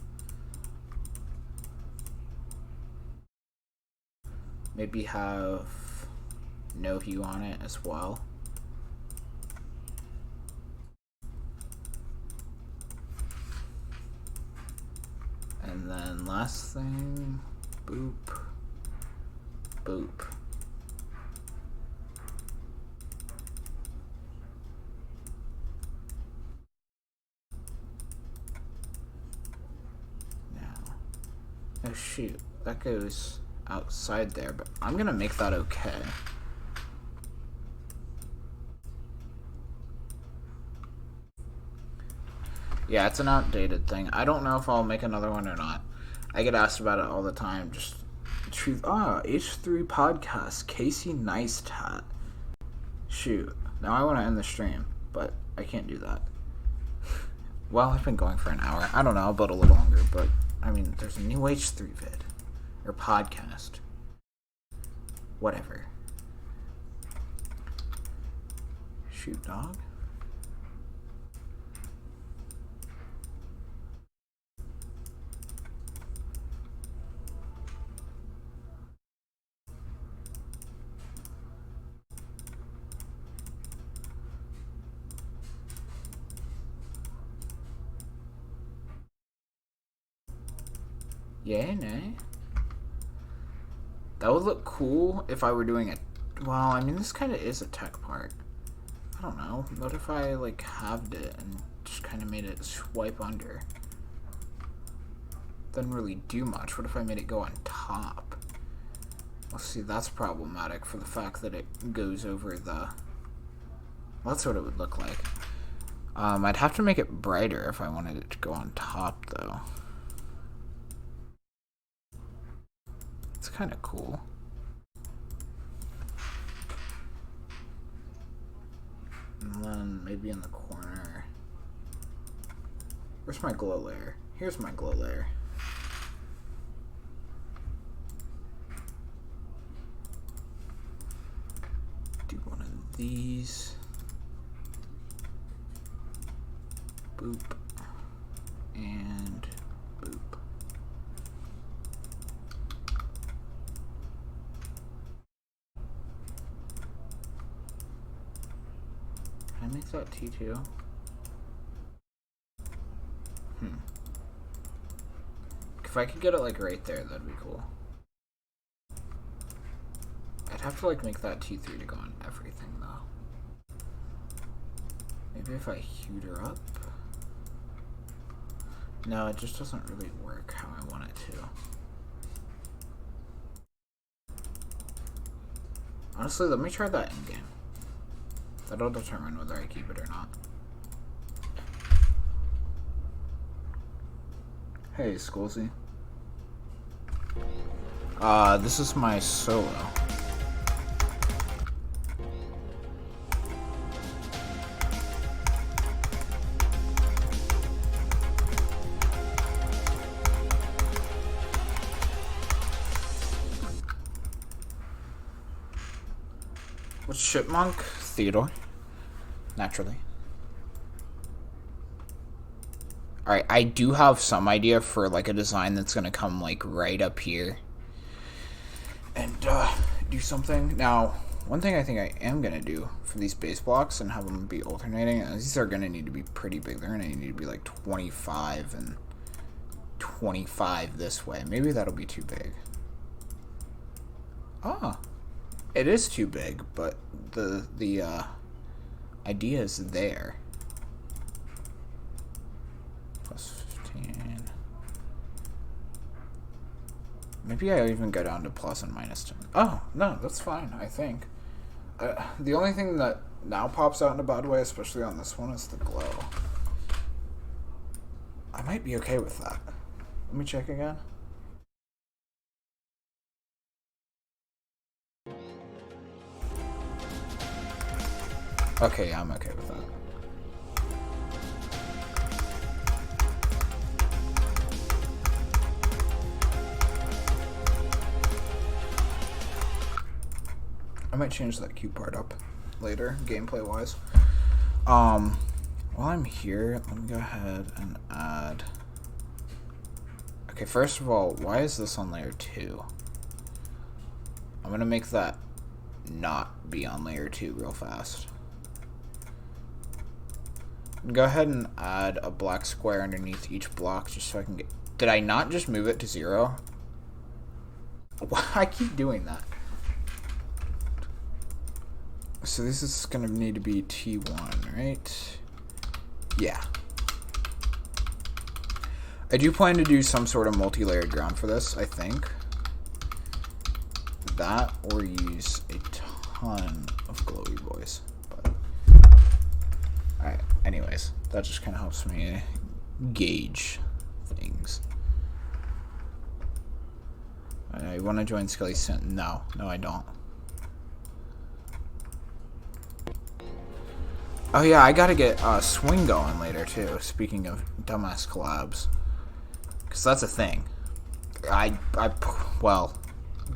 Maybe have no hue on it as well. And then last thing, boop, boop. Oh shoot, that goes outside there, but I'm gonna make that okay. Yeah, it's an outdated thing. I don't know if I'll make another one or not. I get asked about it all the time. Just truth. H3 podcast, Casey Neistat. Shoot, now I want to end the stream, but I can't do that. Well, I've been going for an hour. I don't know, I'll build a little longer, but I mean, there's a new H3 vid. Or podcast. Whatever. Shoot, dog. Yay, nay. That would look cool if I were doing it. Well, I mean, this kind of is a tech part. I don't know. What if I, like, halved it and just kind of made it swipe under? Doesn't really do much. What if I made it go on top? Well, see, that's problematic for the fact that it goes over the... Well, that's what it would look like. I'd have to make it brighter if I wanted it to go on top, though. It's kind of cool. And then maybe in the corner. Where's my glow layer? Here's my glow layer. Do one of these. Boop. And boop. Can I make that T2? If I could get it like right there, that'd be cool. I'd have to like make that T3 to go on everything though. Maybe if I hued her up? No, it just doesn't really work how I want it to. Honestly, let me try that in game. That'll determine whether I keep it or not. Hey, Skolzy. This is my solo. What's Chipmunk? Theodore. Naturally. Alright, I do have some idea for like a design that's gonna come like right up here and do something. Now, one thing I think I am gonna do for these base blocks and have them be alternating, these are gonna need to be pretty big. They're gonna need to be like 25 and 25 this way. Maybe that'll be too big. Ah, it is too big, but the idea is there. Plus 15. Maybe I even go down to plus and minus 10. Oh, no, that's fine, I think. The only thing that now pops out in a bad way, especially on this one, is the glow. I might be okay with that. Let me check again. Okay, yeah, I'm okay with that. I might change that cute part up later, gameplay wise. While I'm here, let me go ahead and add. Okay, first of all, why is this on layer 2? I'm gonna make that not be on layer 2 real fast. Go ahead and add a black square underneath each block just so I can get. Did I not just move it to 0? Why I keep doing that? So this is gonna need to be T1, right? Yeah. I do plan to do some sort of multi-layered ground for this, I think. That, or use a ton of glowy boys. But alright, anyways, that just kind of helps me gauge things. I want to join Skelly Synth. No, I don't. Oh yeah, I gotta get swing going later too. Speaking of dumbass collabs, because that's a thing. Well,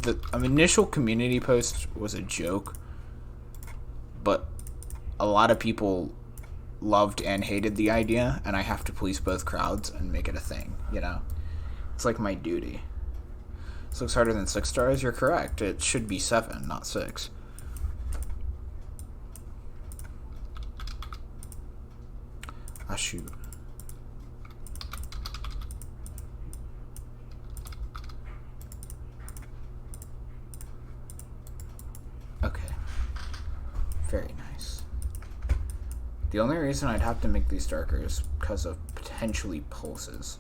the initial community post was a joke, but a lot of people loved and hated the idea, and I have to please both crowds and make it a thing. You know, it's like my duty. This looks harder than 6 stars. You're correct. It should be 7, not 6. Ah, shoot. Okay. Very nice. The only reason I'd have to make these darker is because of potentially pulses.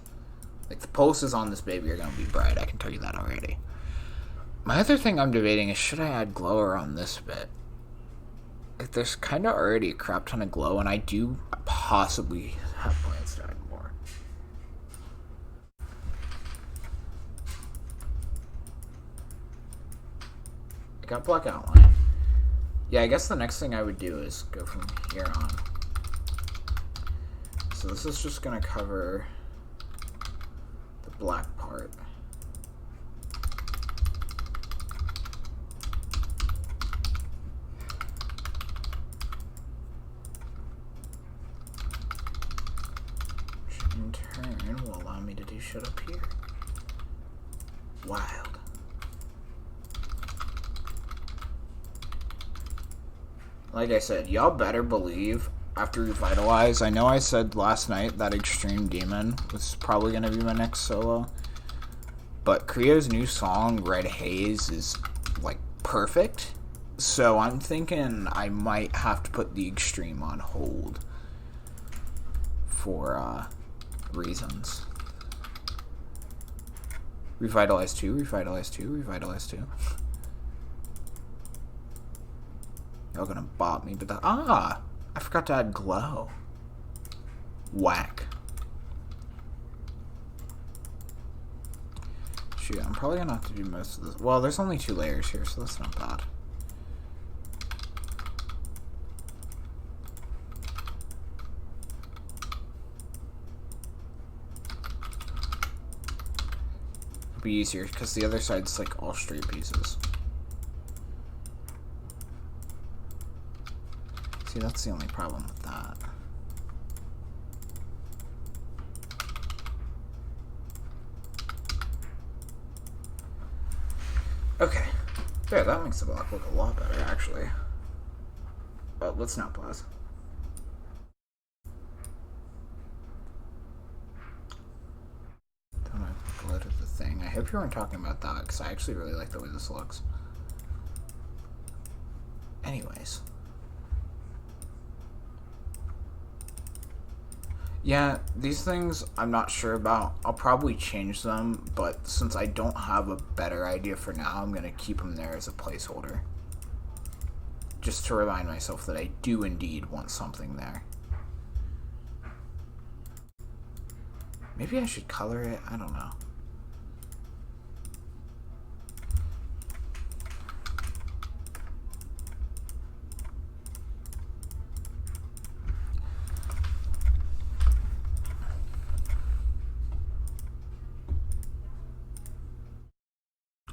Like, the pulses on this baby are going to be bright. I can tell you that already. My other thing I'm debating is, should I add glow on this bit? Like, there's kind of already a crap ton of glow, and I do possibly have plans to add more. I got black outline. Yeah, I guess the next thing I would do is go from here on. So this is just going to cover the black part. In turn will allow me to do shit up here. Wild. Like I said, y'all better believe after Revitalize, I know I said last night that Extreme Demon was probably going to be my next solo, but Creo's new song, Red Haze, is like perfect, so I'm thinking I might have to put the Extreme on hold for reasons. Revitalize 2, Revitalize 2, Revitalize 2. Y'all gonna bop me, but that. Ah! I forgot to add glow. Whack. Shoot, I'm probably gonna have to do most of this. Well, there's only 2 layers here, so that's not bad. It'll be easier because the other side's like all straight pieces. See, that's the only problem with that. Okay. There, that makes the block look a lot better, actually. But let's not pause. Don't I bloated the thing? I hope you weren't talking about that, because I actually really like the way this looks. Anyways. Yeah, these things I'm not sure about. I'll probably change them, but since I don't have a better idea for now, I'm going to keep them there as a placeholder. just to remind myself that I do indeed want something there. Maybe I should color it, I don't know.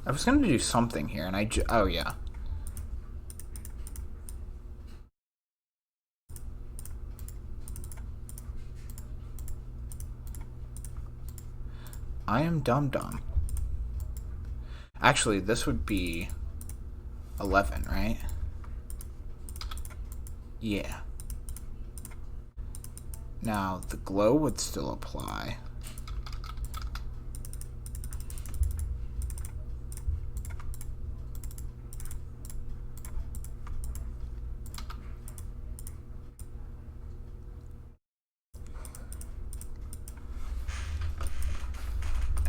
I was gonna do something here, and oh yeah. I am dumb. Actually, this would be 11, right? Yeah. Now, the glow would still apply.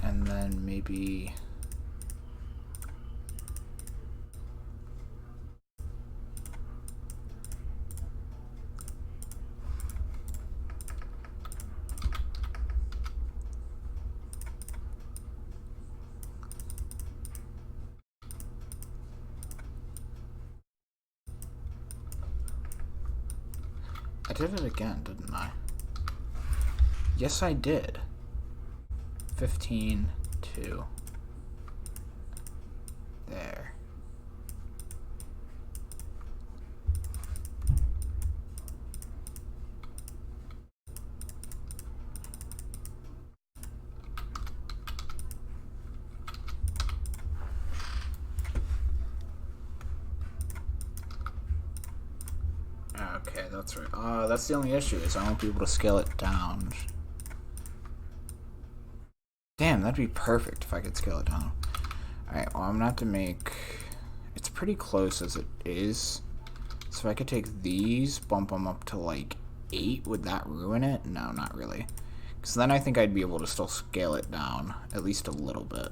And then maybe... I did it again, didn't I? Yes, I did. 15, 2. There. Okay, that's right. That's the only issue, is I won't be able to scale it down. Damn, that'd be perfect if I could scale it down. Alright, well, I'm gonna have to make... It's pretty close as it is. So if I could take these, bump them up to like 8, would that ruin it? No, not really. Because then I think I'd be able to still scale it down, at least a little bit.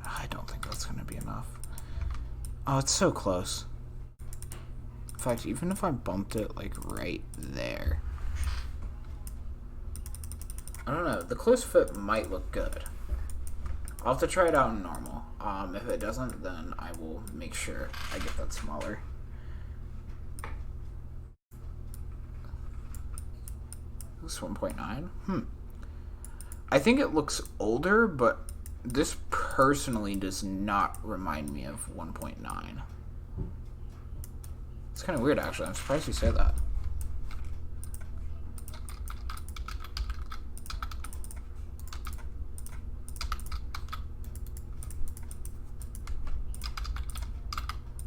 I don't think that's gonna be enough. Oh, it's so close. In fact, even if I bumped it like right there... I don't know. The close fit might look good. I'll have to try it out in normal. If it doesn't, then I will make sure I get that smaller. This 1.9? I think it looks older, but this personally does not remind me of 1.9. It's kind of weird, actually. I'm surprised you said that.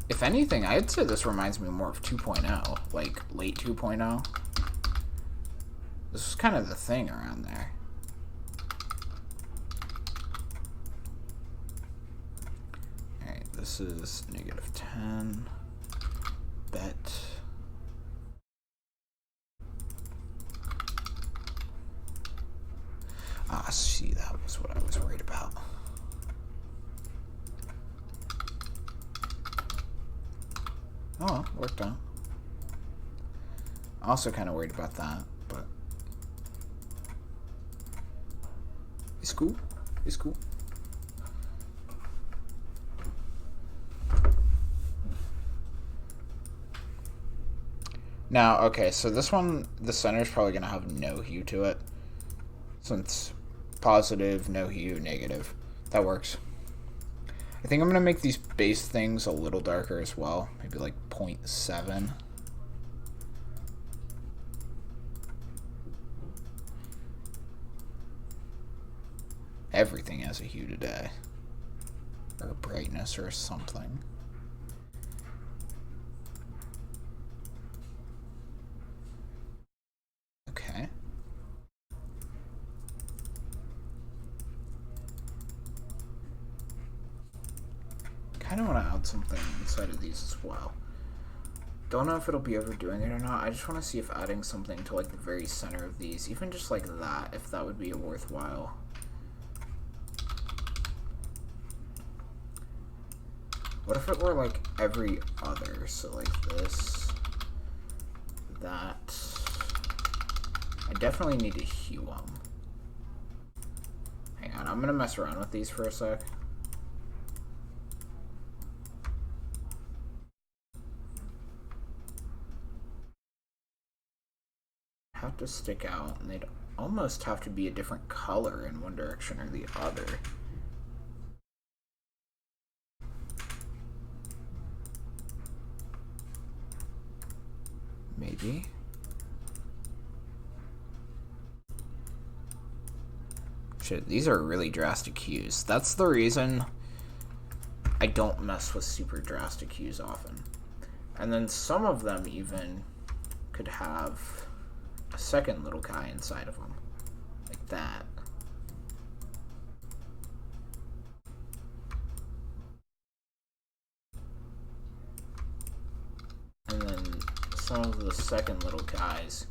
If anything, I'd say this reminds me more of 2.0, like late 2.0. This was kind of the thing around there. Alright, this is -10. Bet. Ah, see, that was what I was worried about. Oh, worked out. Also kind of worried about that, but it's cool. It's cool. Now, okay, so this one, the center is probably going to have no hue to it. Since positive, no hue, negative. That works. I think I'm going to make these base things a little darker as well. Maybe like 0.7. Everything has a hue today. Or a brightness or something. Okay. Kind of want to add something inside of these as well. Don't know if it'll be overdoing it or not. I just want to see if adding something to like the very center of these, even just like that, if that would be worthwhile. What if it were like every other? So like this, that. I definitely need to hue them. Hang on, I'm gonna mess around with these for a sec. Have to stick out, and they'd almost have to be a different color in one direction or the other. Maybe. Shit, these are really drastic hues. That's the reason I don't mess with super drastic hues often. And then some of them even could have a second little guy inside of them, like that. And then some of the second little guys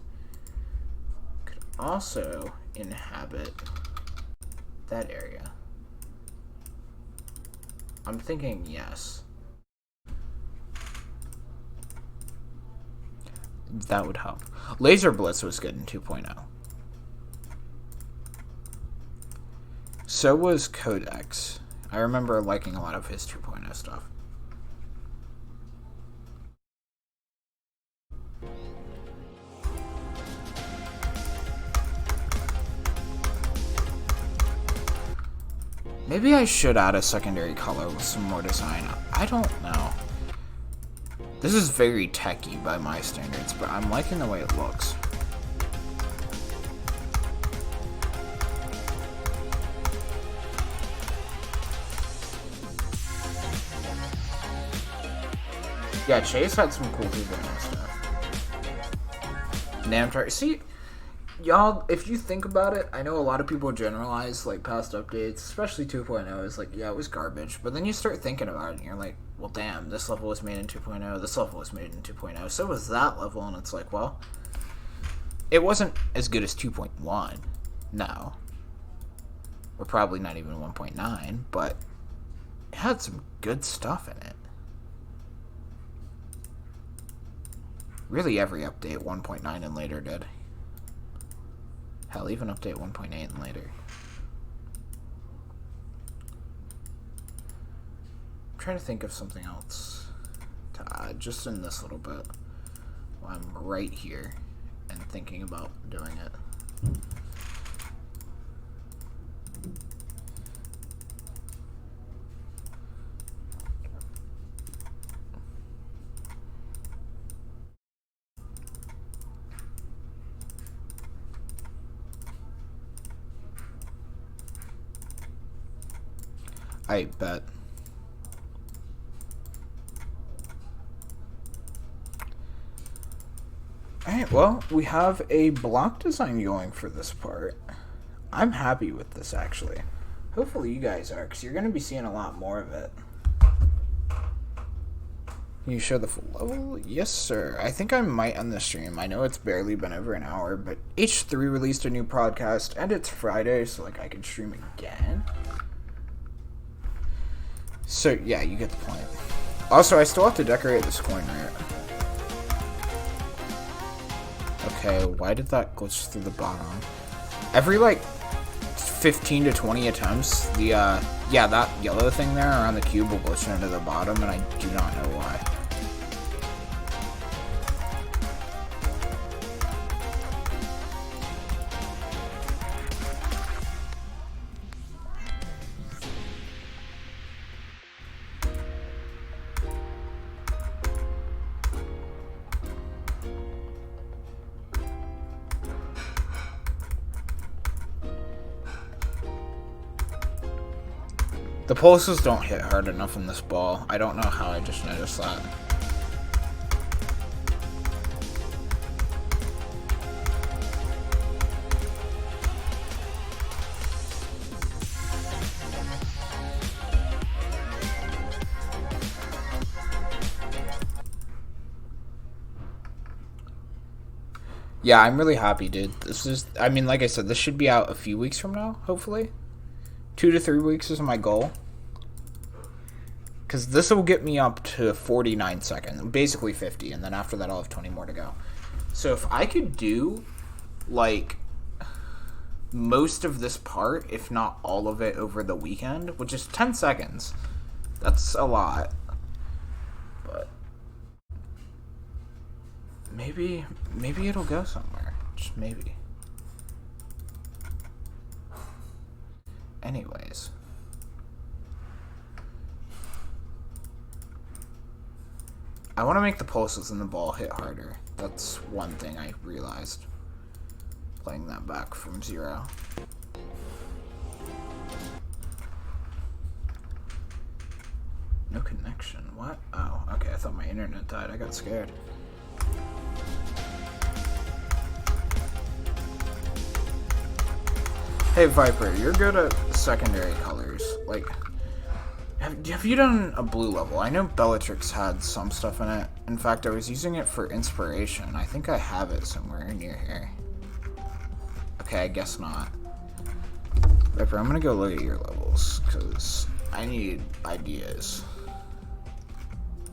could also inhabit that area. I'm thinking yes. That would help. Laser Blitz was good in 2.0. So was Codex. I remember liking a lot of his 2.0 stuff. Maybe I should add a secondary color with some more design. I don't know. This is very techy by my standards, but I'm liking the way it looks. Yeah, Chase had some cool design stuff. Namtar. See, y'all, if you think about it, I know a lot of people generalize, like, past updates, especially 2.0, is like, yeah, it was garbage. But then you start thinking about it, and you're like, well, damn, this level was made in 2.0, this level was made in 2.0, so was that level, and it's like, well, it wasn't as good as 2.1, no. Or probably not even 1.9, but it had some good stuff in it. Really, every update 1.9 and later did. Hell, even update 1.8 and later. I'm trying to think of something else to add just in this little bit while I'm right here and thinking about doing it. I bet. Alright, well, we have a block design going for this part. I'm happy with this, actually. Hopefully you guys are, because you're going to be seeing a lot more of it. Can you show the full level? Yes, sir. I think I might end the stream. I know it's barely been over an hour, but H3 released a new podcast, and it's Friday, so, like, I can stream again. So, yeah, you get the point. Also, I still have to decorate this coin, right? Okay, why did that glitch through the bottom? Every, like, 15 to 20 attempts, the, yeah, that yellow thing there around the cube will glitch into the bottom, and I do not know why. The pulses don't hit hard enough in this ball. I don't know how I just noticed that. Yeah, I'm really happy, dude. This is, I mean, like I said, this should be out a few weeks from now, hopefully. 2 to 3 weeks is my goal. Because this will get me up to 49 seconds, basically 50, and then after that I'll have 20 more to go. So if I could do, like, most of this part, if not all of it, over the weekend, which is 10 seconds, that's a lot. But maybe it'll go somewhere. Just maybe. Anyways. I want to make the pulses and the ball hit harder. That's one thing I realized playing that back from 0. No connection. What? Oh, okay. I thought my internet died. I got scared. Hey, Viper, you're good at secondary colors. Like, have you done a blue level? I know Bellatrix had some stuff in it. In fact, I was using it for inspiration. I think I have it somewhere near here. Okay, I guess not. Viper, I'm gonna go look at your levels, because I need ideas.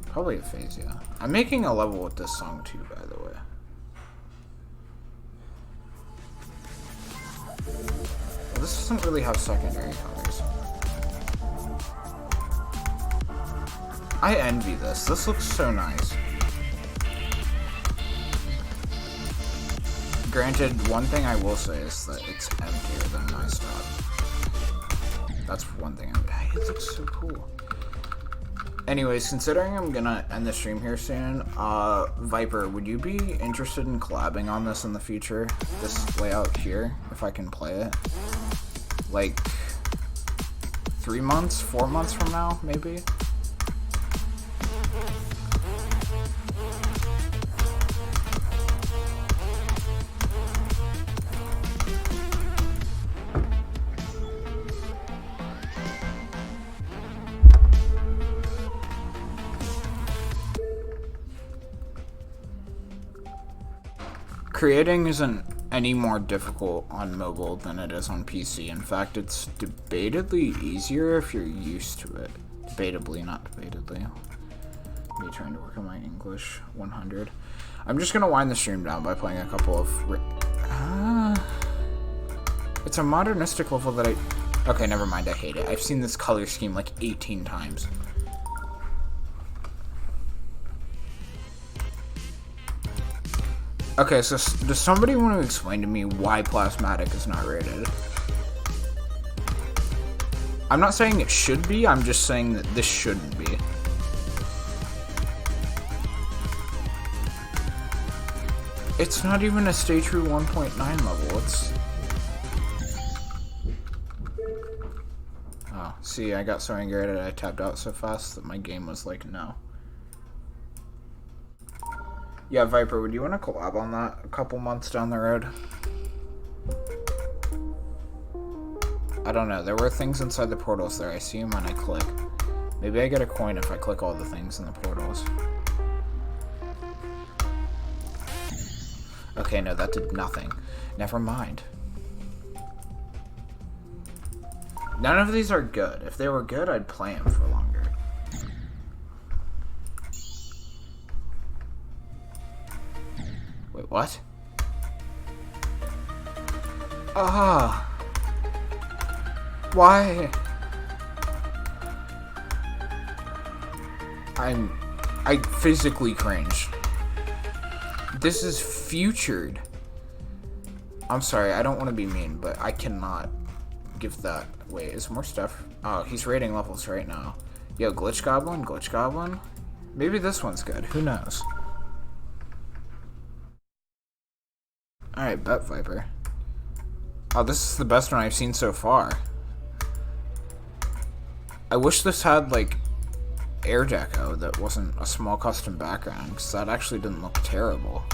Probably aphasia. I'm making a level with this song too, by the way. Well, this doesn't really have secondary colors. I envy this. This looks so nice. Granted, one thing I will say is that it's emptier than my stuff. That's one thing. It looks so cool. Anyways, considering I'm gonna end the stream here soon, Viper, would you be interested in collabing on this in the future? This layout here, if I can play it? Like, 3 months, 4 months from now, maybe? Creating isn't any more difficult on mobile than it is on PC. In fact, it's debatably easier if you're used to it. Debatably, not debatably. Me trying to work on my English 100. I'm just gonna wind the stream down by playing a couple of... it's a modernistic level that I... Okay, never mind, I hate it. I've seen this color scheme like 18 times. Okay, so does somebody want to explain to me why Plasmatic is not rated? I'm not saying it should be, I'm just saying that this shouldn't be. It's not even a Stay True 1.9 level, it's... Oh, see, I got so angry at it, I tapped out so fast that my game was like, no. Yeah, Viper, would you want to collab on that a couple months down the road? I don't know. There were things inside the portals there. I see them and I click. Maybe I get a coin if I click all the things in the portals. Okay, no, that did nothing. Never mind. None of these are good. If they were good, I'd play them for longer. Wait, what? Ah. Why? I physically cringe. This is futured. I'm sorry, I don't want to be mean, but I cannot give that. Wait, is more stuff? Oh, he's rating levels right now. Yo, Glitch Goblin, Glitch Goblin. Maybe this one's good. Who knows? Alright, bet, Viper. Oh, this is the best one I've seen so far. I wish this had, like, air deco that wasn't a small custom background, because that actually didn't look terrible.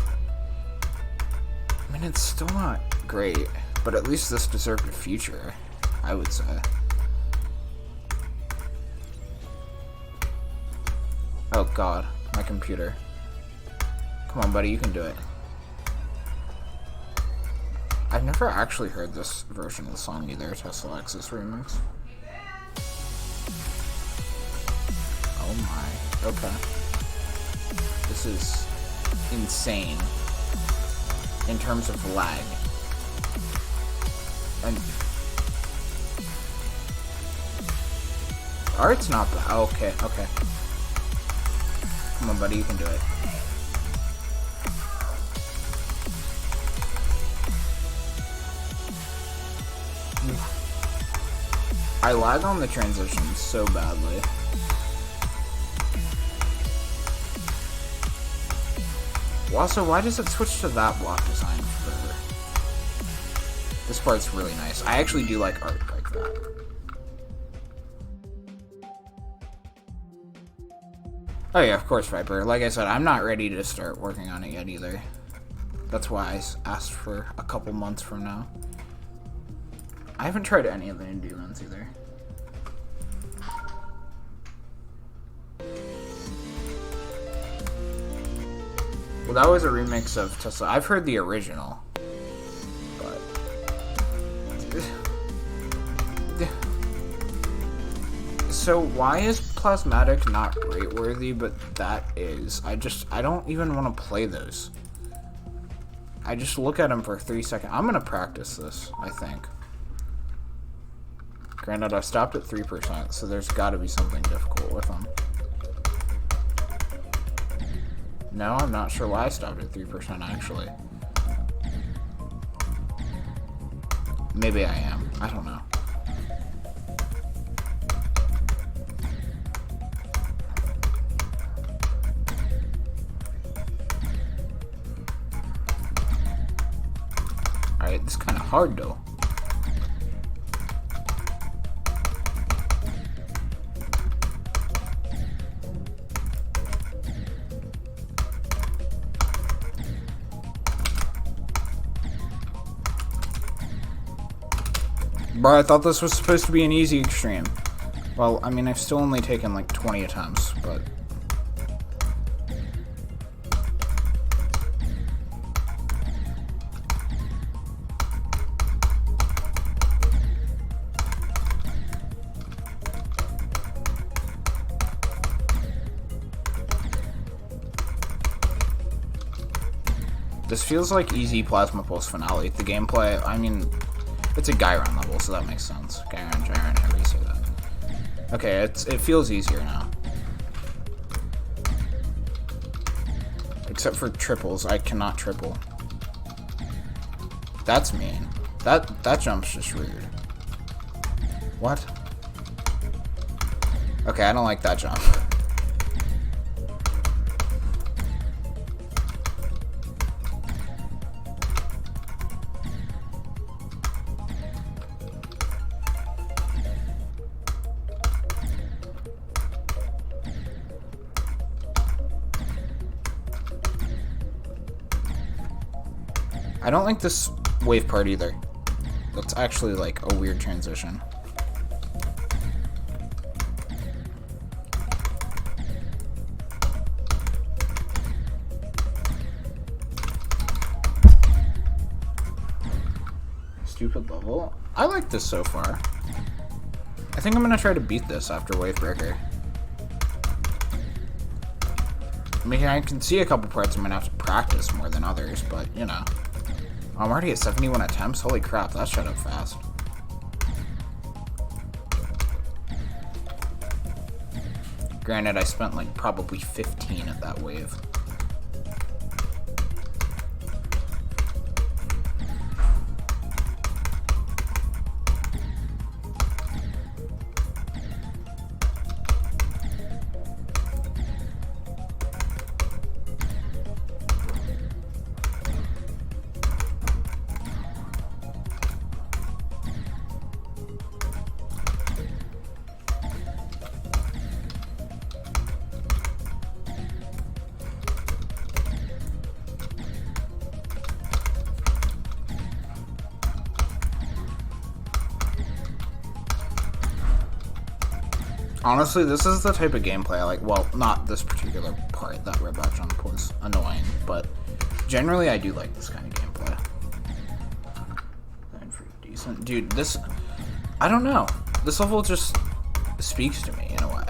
I mean, it's still not great, but at least this deserved a future, I would say. Oh god, my computer. Come on, buddy, you can do it. I've never actually heard this version of the song either, Tesla X's remix. my. Okay. This is insane in terms of lag. And art's not bad. Okay, okay. Come on, buddy, you can do it. I lag on the transitions so badly. Also, why does it switch to that block design forever? This part's really nice. I actually do like art like that. Oh yeah, of course, Viper. Like I said, I'm not ready to start working on it yet either. That's why I asked for a couple months from now. I haven't tried any of the indie ones either. Well, that was a remix of Tesla. I've heard the original, but so why is Plasmatic not rate-worthy, but that is? I don't even want to play those. I just look at them for 3 seconds. I'm gonna practice this, I think. Granted, I stopped at 3%, so there's got to be something difficult with them. No, I'm not sure why I stopped at 3%, actually. Maybe I am. I don't know. Alright, this is kind of hard, though. Bro, I thought this was supposed to be an easy extreme. Well, I mean, I've still only taken like 20 attempts, but... This feels like easy Plasma Pulse Finale. The gameplay, I mean... It's a Gyron level, so that makes sense. Gyron, however you say that. Okay, it feels easier now. Except for triples, I cannot triple. That's mean. That jump's just rude. What? Okay, I don't like that jump. I don't like this wave part either. That's actually like a weird transition. Stupid level. I like this so far. I think I'm gonna try to beat this after Wave Breaker. I mean, I can see a couple parts I'm gonna have to practice more than others, but you know. I'm already at 71 attempts. Holy crap, that shut up fast. Granted, I spent like probably 15 at that wave. Honestly, this is the type of gameplay I like. Well, not this particular part. That robot jump was annoying, but generally I do like this kind of gameplay. And pretty decent. Dude, this... I don't know. This level just speaks to me in a way.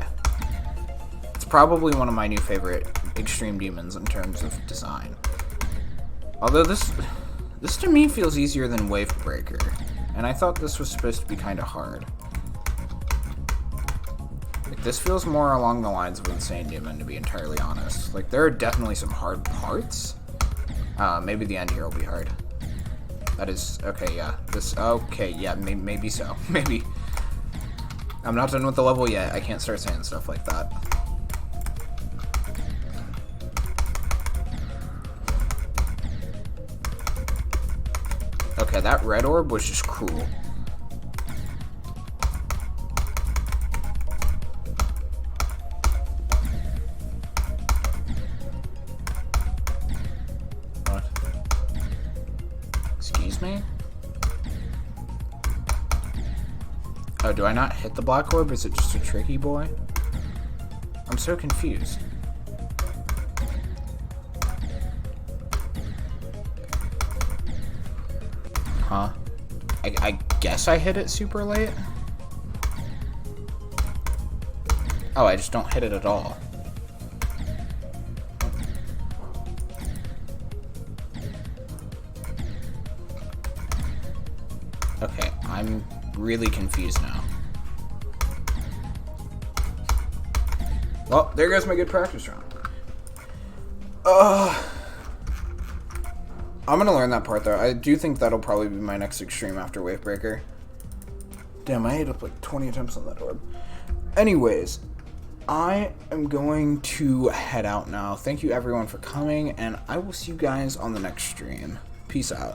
It's probably one of my new favorite extreme demons in terms of design. Although this to me feels easier than Wave Breaker, and I thought this was supposed to be kind of hard. Like, this feels more along the lines of Insane Demon, to be entirely honest. Like, there are definitely some hard parts. Maybe the end here will be hard. That is, okay, yeah. Okay, yeah, maybe so. Maybe. I'm not done with the level yet. I can't start saying stuff like that. Okay, that red orb was just cruel. What? Excuse me? Oh, do I not hit the black orb? Is it just a tricky boy? I'm so confused. Huh? I guess I hit it super late? Oh, I just don't hit it at all. Okay, I'm really confused now. Well, there goes my good practice round. I'm gonna learn that part though. I do think that'll probably be my next extreme after Wave Breaker. Damn, I ate up like 20 attempts on that orb. Anyways, I am going to head out now. Thank you everyone for coming, and I will see you guys on the next stream. Peace out.